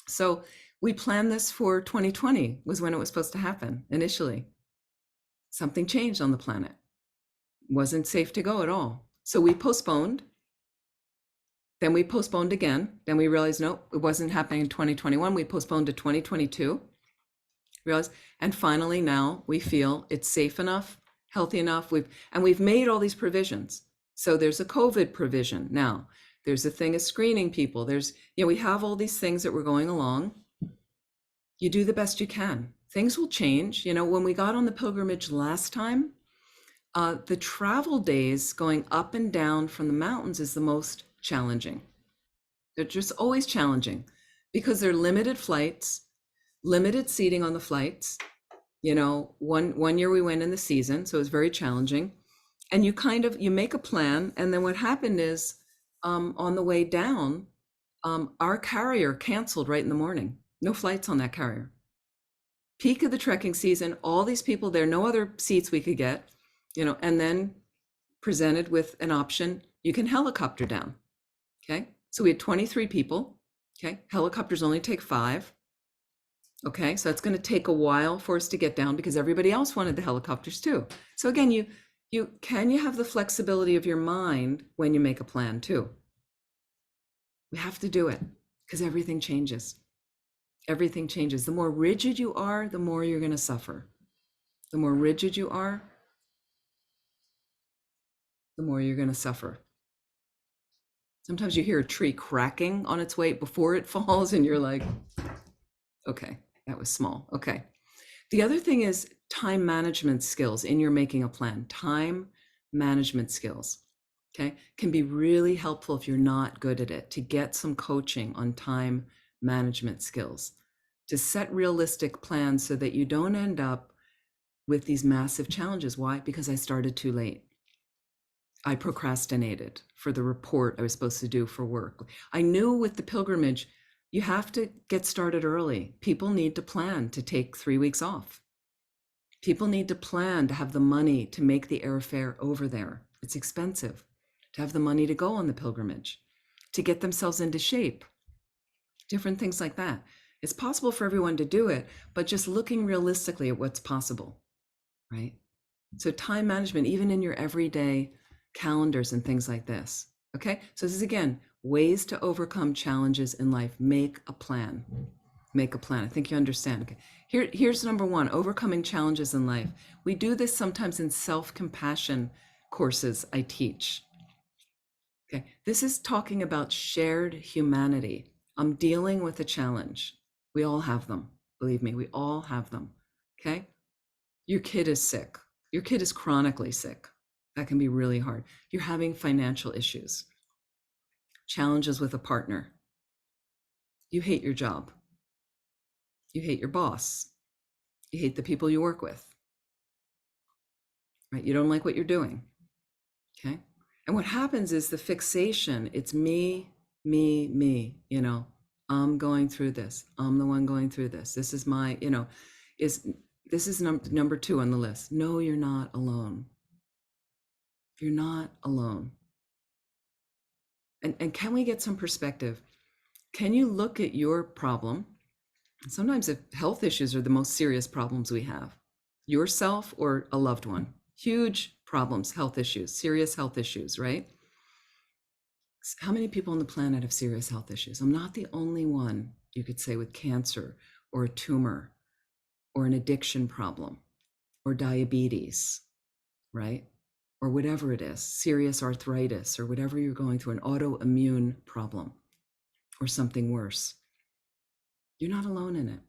So we planned this for 2020 was when it was supposed to happen initially. Something changed on the planet. It wasn't safe to go at all. So we postponed Then we postponed again. Then we realized, no, it wasn't happening in 2021. We postponed to 2022. Realized, and finally now we feel it's safe enough, healthy enough. We've made all these provisions. So there's a COVID provision now. There's a thing of screening people. We have all these things that we're going along. You do the best you can. Things will change. When we got on the pilgrimage last time, the travel days going up and down from the mountains is the most challenging. They're just always challenging because they're limited flights, limited seating on the flights. One year we went in the season, so it was very challenging. And you make a plan. And then what happened is on the way down, our carrier canceled right in the morning. No flights on that carrier. Peak of the trekking season, all these people there, no other seats we could get, and then presented with an option, you can helicopter down. Okay. So we had 23 people. Okay. Helicopters only take 5. Okay. So it's going to take a while for us to get down because everybody else wanted the helicopters too. So again, you have the flexibility of your mind when you make a plan too. We have to do it because everything changes. Everything changes. The more rigid you are, the more you're going to suffer. The more rigid you are, the more you're going to suffer. Sometimes you hear a tree cracking on its way before it falls and you're like, okay, that was small. Okay. The other thing is time management skills in your making a plan. Time management skills, okay, can be really helpful if you're not good at it, to get some coaching on time management skills, to set realistic plans so that you don't end up with these massive challenges. Why? Because I started too late. I procrastinated for the report I was supposed to do for work. I knew with the pilgrimage, you have to get started early. People need to plan to take 3 weeks off. People need to plan to have the money to make the airfare over there. It's expensive to have the money to go on the pilgrimage, to get themselves into shape, different things like that. It's possible for everyone to do it, but just looking realistically at what's possible, right? So time management, even in your everyday calendars and things like this. Okay. So this is again, ways to overcome challenges in life. Make a plan. Make a plan. I think you understand. Okay. Here's number 1, overcoming challenges in life. We do this sometimes in self-compassion courses I teach. Okay. This is talking about shared humanity. I'm dealing with a challenge. We all have them. Believe me, we all have them. Okay. Your kid is sick. Your kid is chronically sick. That can be really hard. You're having financial issues, challenges with a partner. You hate your job. You hate your boss. You hate the people you work with, right? You don't like what you're doing, okay? And what happens is the fixation, it's me, I'm going through this. I'm the one going through this. This is my, this is number 2 on the list. No, you're not alone. You're not alone. And can we get some perspective? Can you look at your problem? Sometimes if health issues are the most serious problems we have, yourself or a loved one, huge problems, health issues, serious health issues, right? How many people on the planet have serious health issues? I'm not the only one, you could say, with cancer or a tumor or an addiction problem or diabetes, right? Or whatever it is, serious arthritis or whatever you're going through, an autoimmune problem or something worse. You're not alone in it.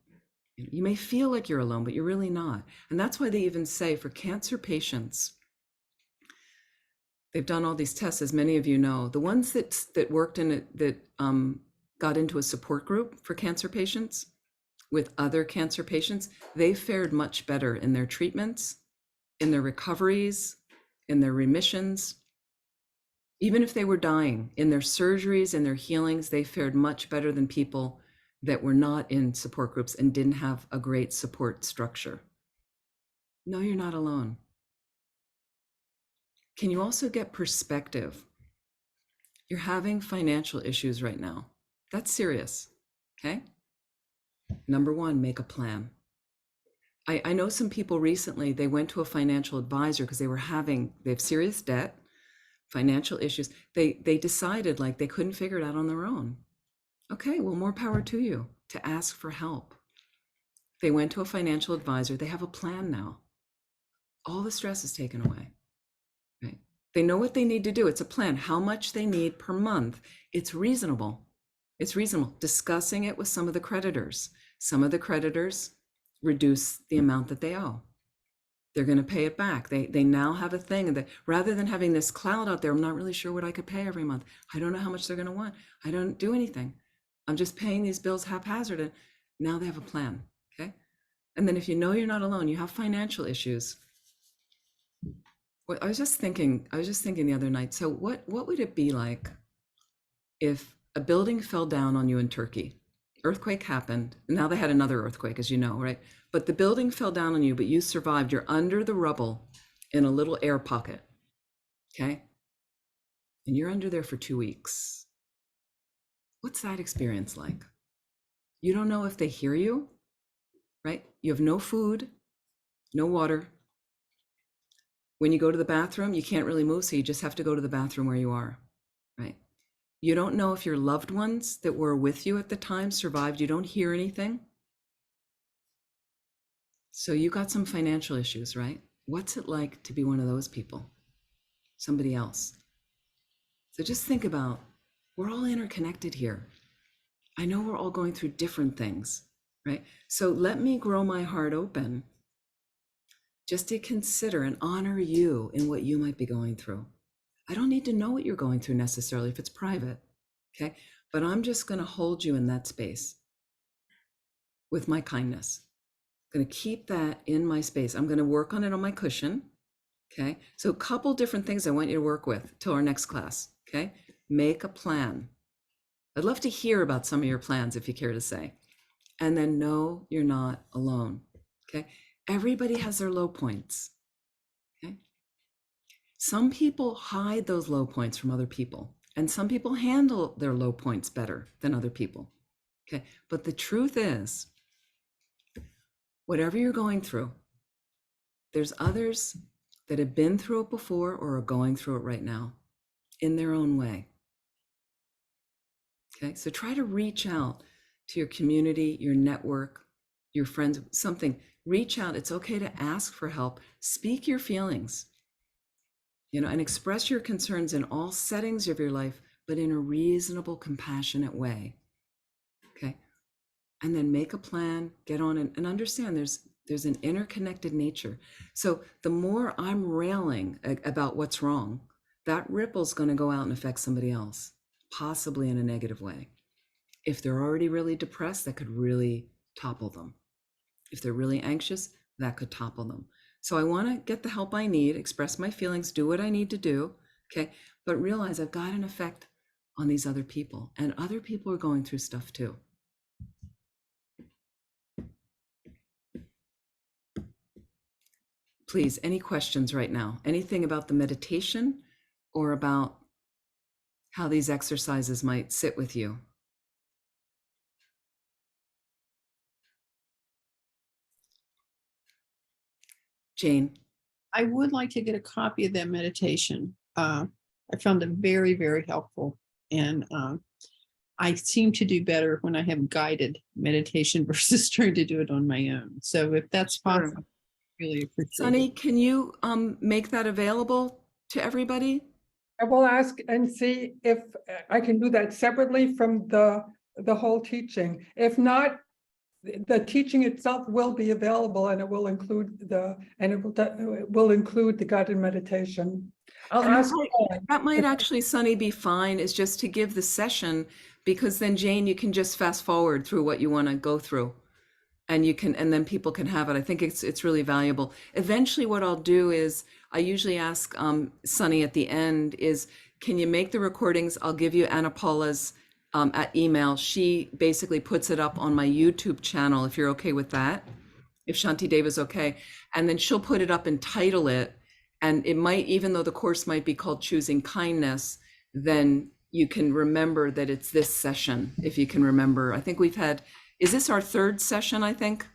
You may feel like you're alone, but you're really not. And that's why they even say for cancer patients, they've done all these tests, as many of you know, the ones that worked in it, that got into a support group for cancer patients with other cancer patients, they fared much better in their treatments, in their recoveries, in their remissions. Even if they were dying, in their surgeries and their healings, they fared much better than people that were not in support groups and didn't have a great support structure. No, you're not alone. Can you also get perspective? You're having financial issues right now. That's serious, okay? Number 1, make a plan. I know some people recently, they went to a financial advisor because they have serious debt. financial issues. They decided like they couldn't figure it out on their own. Okay, well, more power to you to ask for help. They went to a financial advisor. They have a plan now. All the stress is taken away. Right? They know what they need to do. It's a plan. How much they need per month. It's reasonable. It's reasonable. Discussing it with some of the creditors. Some of the creditors reduce the amount that they owe. They're going to pay it back. They now have a thing, and rather than having this cloud out there, I'm not really sure what I could pay every month. I don't know how much they're going to want. I don't do anything. I'm just paying these bills haphazard. And now they have a plan. Okay. And then if you know you're not alone, you have financial issues. Well, I was just thinking the other night, so what would it be like if a building fell down on you in Turkey? Earthquake happened. Now they had another earthquake, as you know, right? But the building fell down on you, but you survived. You're under the rubble in a little air pocket, okay? And you're under there for 2 weeks. What's that experience like? You don't know if they hear you, right? You have no food, no water. When you go to the bathroom, you can't really move, so you just have to go to the bathroom where you are, right? You don't know if your loved ones that were with you at the time survived. You don't hear anything. So you got some financial issues, right? What's it like to be one of those people? Somebody else. So just think about, we're all interconnected here. I know we're all going through different things, right? So let me grow my heart open just to consider and honor you in what you might be going through. I don't need to know what you're going through necessarily if it's private, okay? But I'm just going to hold you in that space with my kindness. I'm going to keep that in my space. I'm going to work on it on my cushion, okay? So a couple different things I want you to work with till our next class, okay? Make a plan. I'd love to hear about some of your plans if you care to say. And then know you're not alone, okay? Everybody has their low points, okay? Some people hide those low points from other people, and some people handle their low points better than other people, okay? But the truth is, whatever you're going through, there's others that have been through it before or are going through it right now in their own way, okay? So try to reach out to your community, your network, your friends, something. Reach out. It's okay to ask for help. Speak your feelings, and express your concerns in all settings of your life, but in a reasonable, compassionate way. Okay. And then make a plan, get on it, and understand there's an interconnected nature. So the more I'm railing about what's wrong, that ripple's going to go out and affect somebody else, possibly in a negative way. If they're already really depressed, that could really topple them. If they're really anxious, that could topple them. So I want to get the help I need, express my feelings, do what I need to do, okay? But realize I've got an effect on these other people, and other people are going through stuff too. Please, any questions right now? Anything about the meditation or about how these exercises might sit with you? Jane? I would like to get a copy of that meditation. I found it very, very helpful. And I seem to do better when I have guided meditation versus trying to do it on my own. So if that's possible, I really appreciate Sunny, it. can you make that available to everybody? I will ask and see if I can do that separately from the whole teaching. If not, the teaching itself will be available, and it will include the guided meditation. I'll And ask. that might actually, Sunny, be fine, is just to give the session, because then Jane, you can just fast forward through what you want to go through, and then people can have it. I think it's really valuable. Eventually what I'll do is I usually ask Sunny at the end is, can you make the recordings? I'll give you Anna Paula's at email. She basically puts it up on my YouTube channel, if you're okay with that, if Shanti Dev is okay. And then she'll put it up and title it. And it might, even though the course might be called Choosing Kindness, then you can remember that it's this session, if you can remember. I think is this our third session, I think?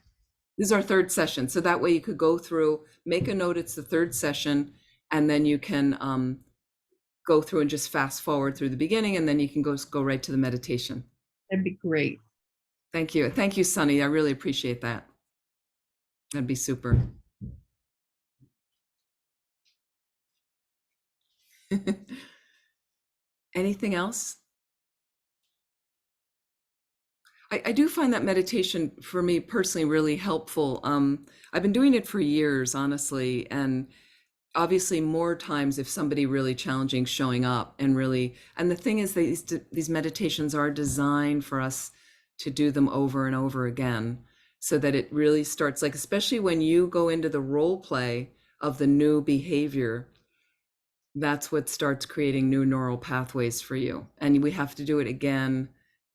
This is our third session. So that way you could go through, make a note, it's the third session, and then you can go through and just fast forward through the beginning, and then you can go right to the meditation. That'd be great. Thank you. Thank you, Sunny. I really appreciate that. That'd be super. Anything else? I do find that meditation for me personally really helpful. I've been doing it for years, honestly, and obviously more times if somebody really challenging showing up and really, and the thing is these meditations are designed for us to do them over and over again, so that it really starts, like, especially when you go into the role play of the new behavior, that's what starts creating new neural pathways for you. And we have to do it again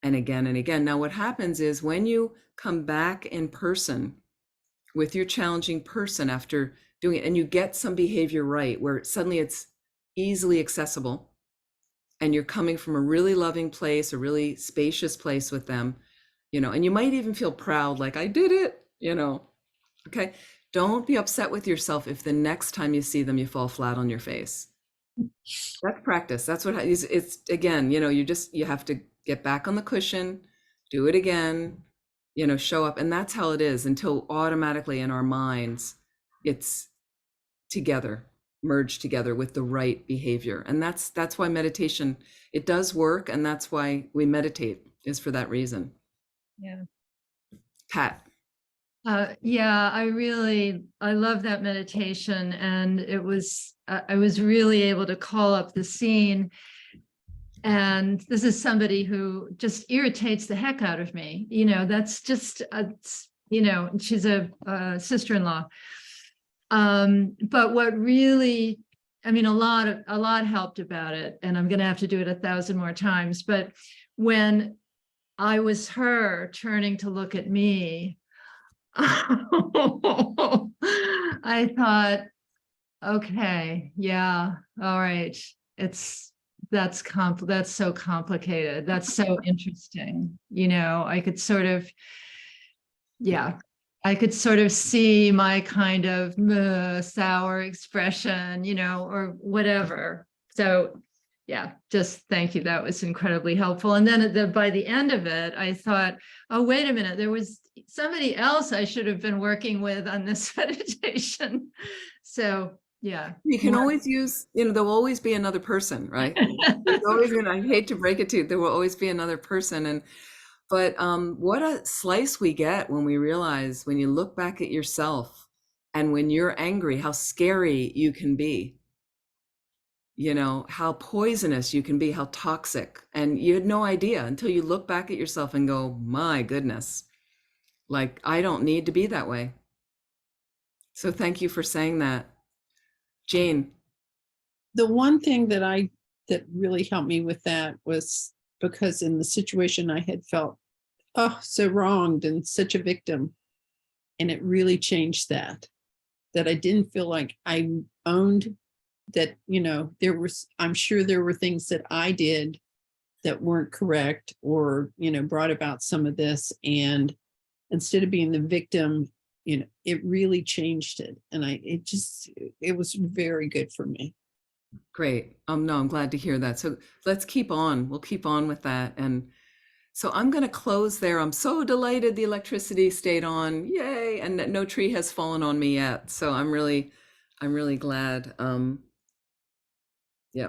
and again and again. Now, what happens is when you come back in person with your challenging person after doing it, and you get some behavior right, where suddenly it's easily accessible, and you're coming from a really loving place, a really spacious place with them, and you might even feel proud, like, I did it, okay? Don't be upset with yourself if the next time you see them, you fall flat on your face. That's practice. That's what it's again, you have to get back on the cushion, do it again, show up. And that's how it is, until automatically in our minds, it's together, merged together with the right behavior. And that's why meditation, it does work. And that's why we meditate, is for that reason. Yeah. Pat. Yeah, I love that meditation, and I was really able to call up the scene. And this is somebody who just irritates the heck out of me. That's just, she's a sister-in-law. But what really, a lot helped about it, and I'm going to have to do it 1,000 more times. But when I was her turning to look at me, I thought, okay, yeah, all right. That's so complicated. That's so interesting. I could sort of see my kind of sour expression, or whatever. So yeah, just thank you. That was incredibly helpful. And then by the end of it, I thought, oh, wait a minute, there was somebody else I should have been working with on this meditation. So yeah. You can always use, there'll always be another person, right? There's always I hate to break it to you, there will always be another person. But what a slice we get when we realize, when you look back at yourself and when you're angry, how scary you can be. How poisonous you can be, how toxic. And you had no idea until you look back at yourself and go, my goodness, like, I don't need to be that way. So thank you for saying that. Jane. The one thing that really helped me with that was because in the situation I had felt, so wronged and such a victim. And it really changed that I didn't feel like I owned that, I'm sure there were things that I did that weren't correct, or, brought about some of this. And instead of being the victim, it really changed it. And it was very good for me. Great. No, I'm glad to hear that. So let's keep on. We'll keep on with that. And so I'm going to close there. I'm so delighted the electricity stayed on. Yay. And that no tree has fallen on me yet. So I'm really glad. Yeah.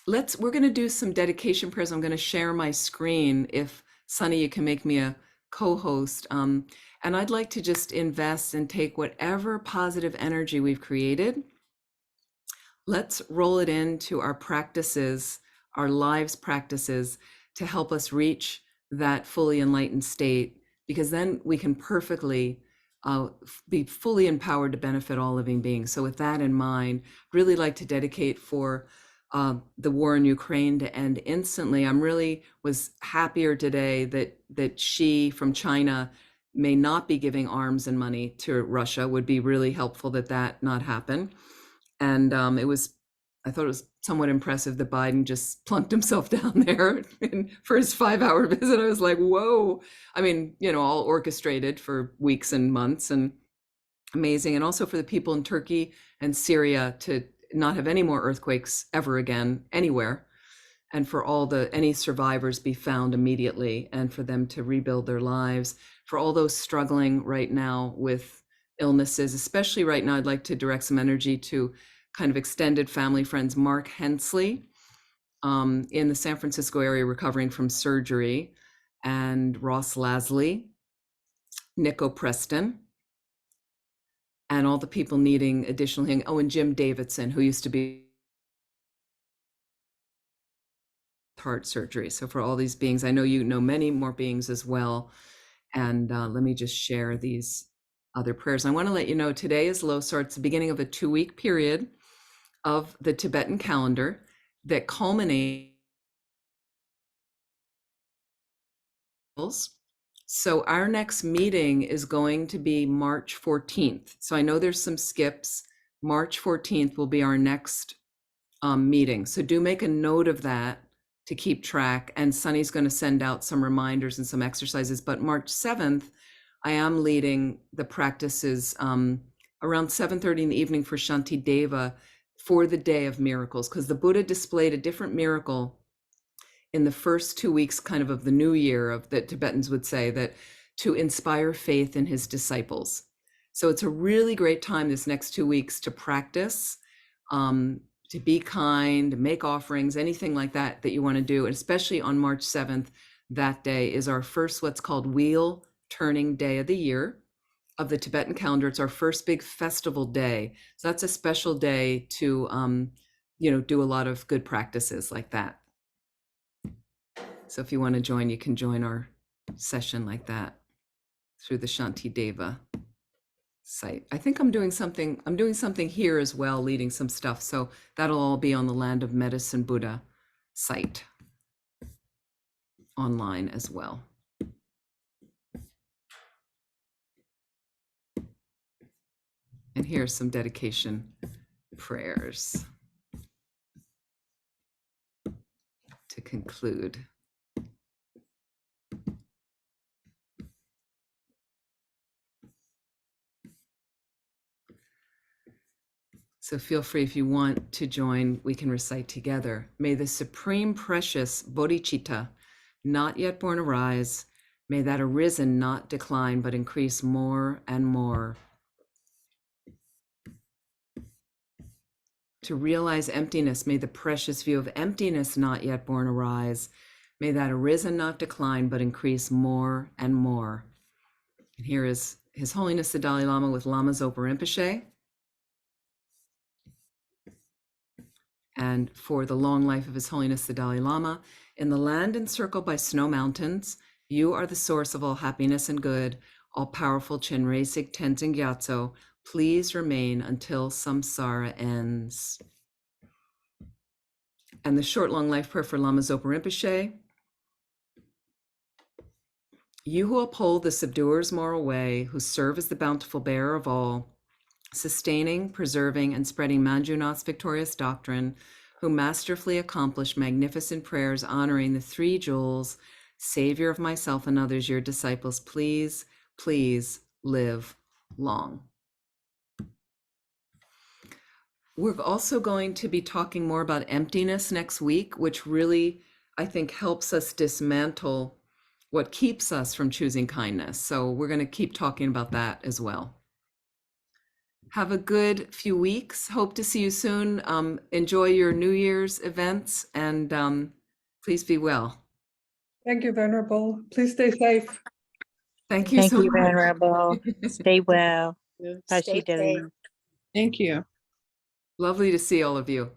We're going to do some dedication prayers. I'm going to share my screen. If Sunny, you can make me a co-host. And I'd like to just invest and take whatever positive energy we've created. Let's roll it into our practices, our lives practices, to help us reach that fully enlightened state, because then we can perfectly be fully empowered to benefit all living beings. So with that in mind, really like to dedicate for the war in Ukraine to end instantly. I'm really was happier today that she from China may not be giving arms and money to Russia. Would be really helpful that not happen. And I thought it was somewhat impressive that Biden just plunked himself down there for his 5-hour visit. I was like, whoa. I mean, all orchestrated for weeks and months, and amazing. And also for the people in Turkey and Syria to not have any more earthquakes ever again anywhere, and for any survivors be found immediately, and for them to rebuild their lives. For all those struggling right now with illnesses, especially right now, I'd like to direct some energy to kind of extended family friends. Mark Hensley, in the San Francisco area, recovering from surgery, and Ross Lasley, Nico Preston, and all the people needing additional healing. Oh, and Jim Davidson, who used to be heart surgery. So for all these beings, I know you know many more beings as well. And let me just share these other prayers. I want to let you know today is Losar. It's the beginning of a 2-week period of the Tibetan calendar that culminates. So our next meeting is going to be March 14th. So I know there's some skips. March 14th will be our next meeting. So do make a note of that to keep track. And Sunny's going to send out some reminders and some exercises. But March 7th, I am leading the practices around 7:30 in the evening for Shanti Deva for the Day of Miracles, because the Buddha displayed a different miracle in the first 2 weeks kind of the new year of that Tibetans would say, that to inspire faith in his disciples. So it's a really great time this next 2 weeks to practice, to be kind, make offerings, anything like that that you want to do. And especially on March 7th, that day is our first what's called wheel turning day of the year of the Tibetan calendar. It's our first big festival day. So that's a special day to do a lot of good practices like that. So if you want to join, you can join our session like that through the Shanti Deva site. I think I'm doing something here as well, leading some stuff. So that'll all be on the Land of Medicine Buddha site online as well. And here's some dedication prayers to conclude. So feel free, if you want to join, we can recite together. May the supreme precious bodhicitta, not yet born, arise. May that arisen not decline, but increase more and more. To realize emptiness, may the precious view of emptiness not yet born arise. May that arisen not decline, but increase more and more. And here is His Holiness the Dalai Lama with Lama Zopa Rinpoche. And for the long life of His Holiness the Dalai Lama, in the land encircled by snow mountains, you are the source of all happiness and good, all powerful Chenrezig Tenzin Gyatso, please remain until samsara ends. And the short, long life prayer for Lama Zopa Rinpoche. You who uphold the subduer's moral way, who serve as the bountiful bearer of all, sustaining, preserving, and spreading Manjunath's victorious doctrine, who masterfully accomplish magnificent prayers honoring the 3 jewels, Savior of myself and others, your disciples, please, please live long. We're also going to be talking more about emptiness next week, which really, I think, helps us dismantle what keeps us from choosing kindness. So we're going to keep talking about that as well. Have a good few weeks. Hope to see you soon. Enjoy your New Year's events, and please be well. Thank you, Venerable. Please stay safe. Thank you Thank so you, much. Venerable. Stay well. Stay safe. Pashi Devi. Thank you. Lovely to see all of you.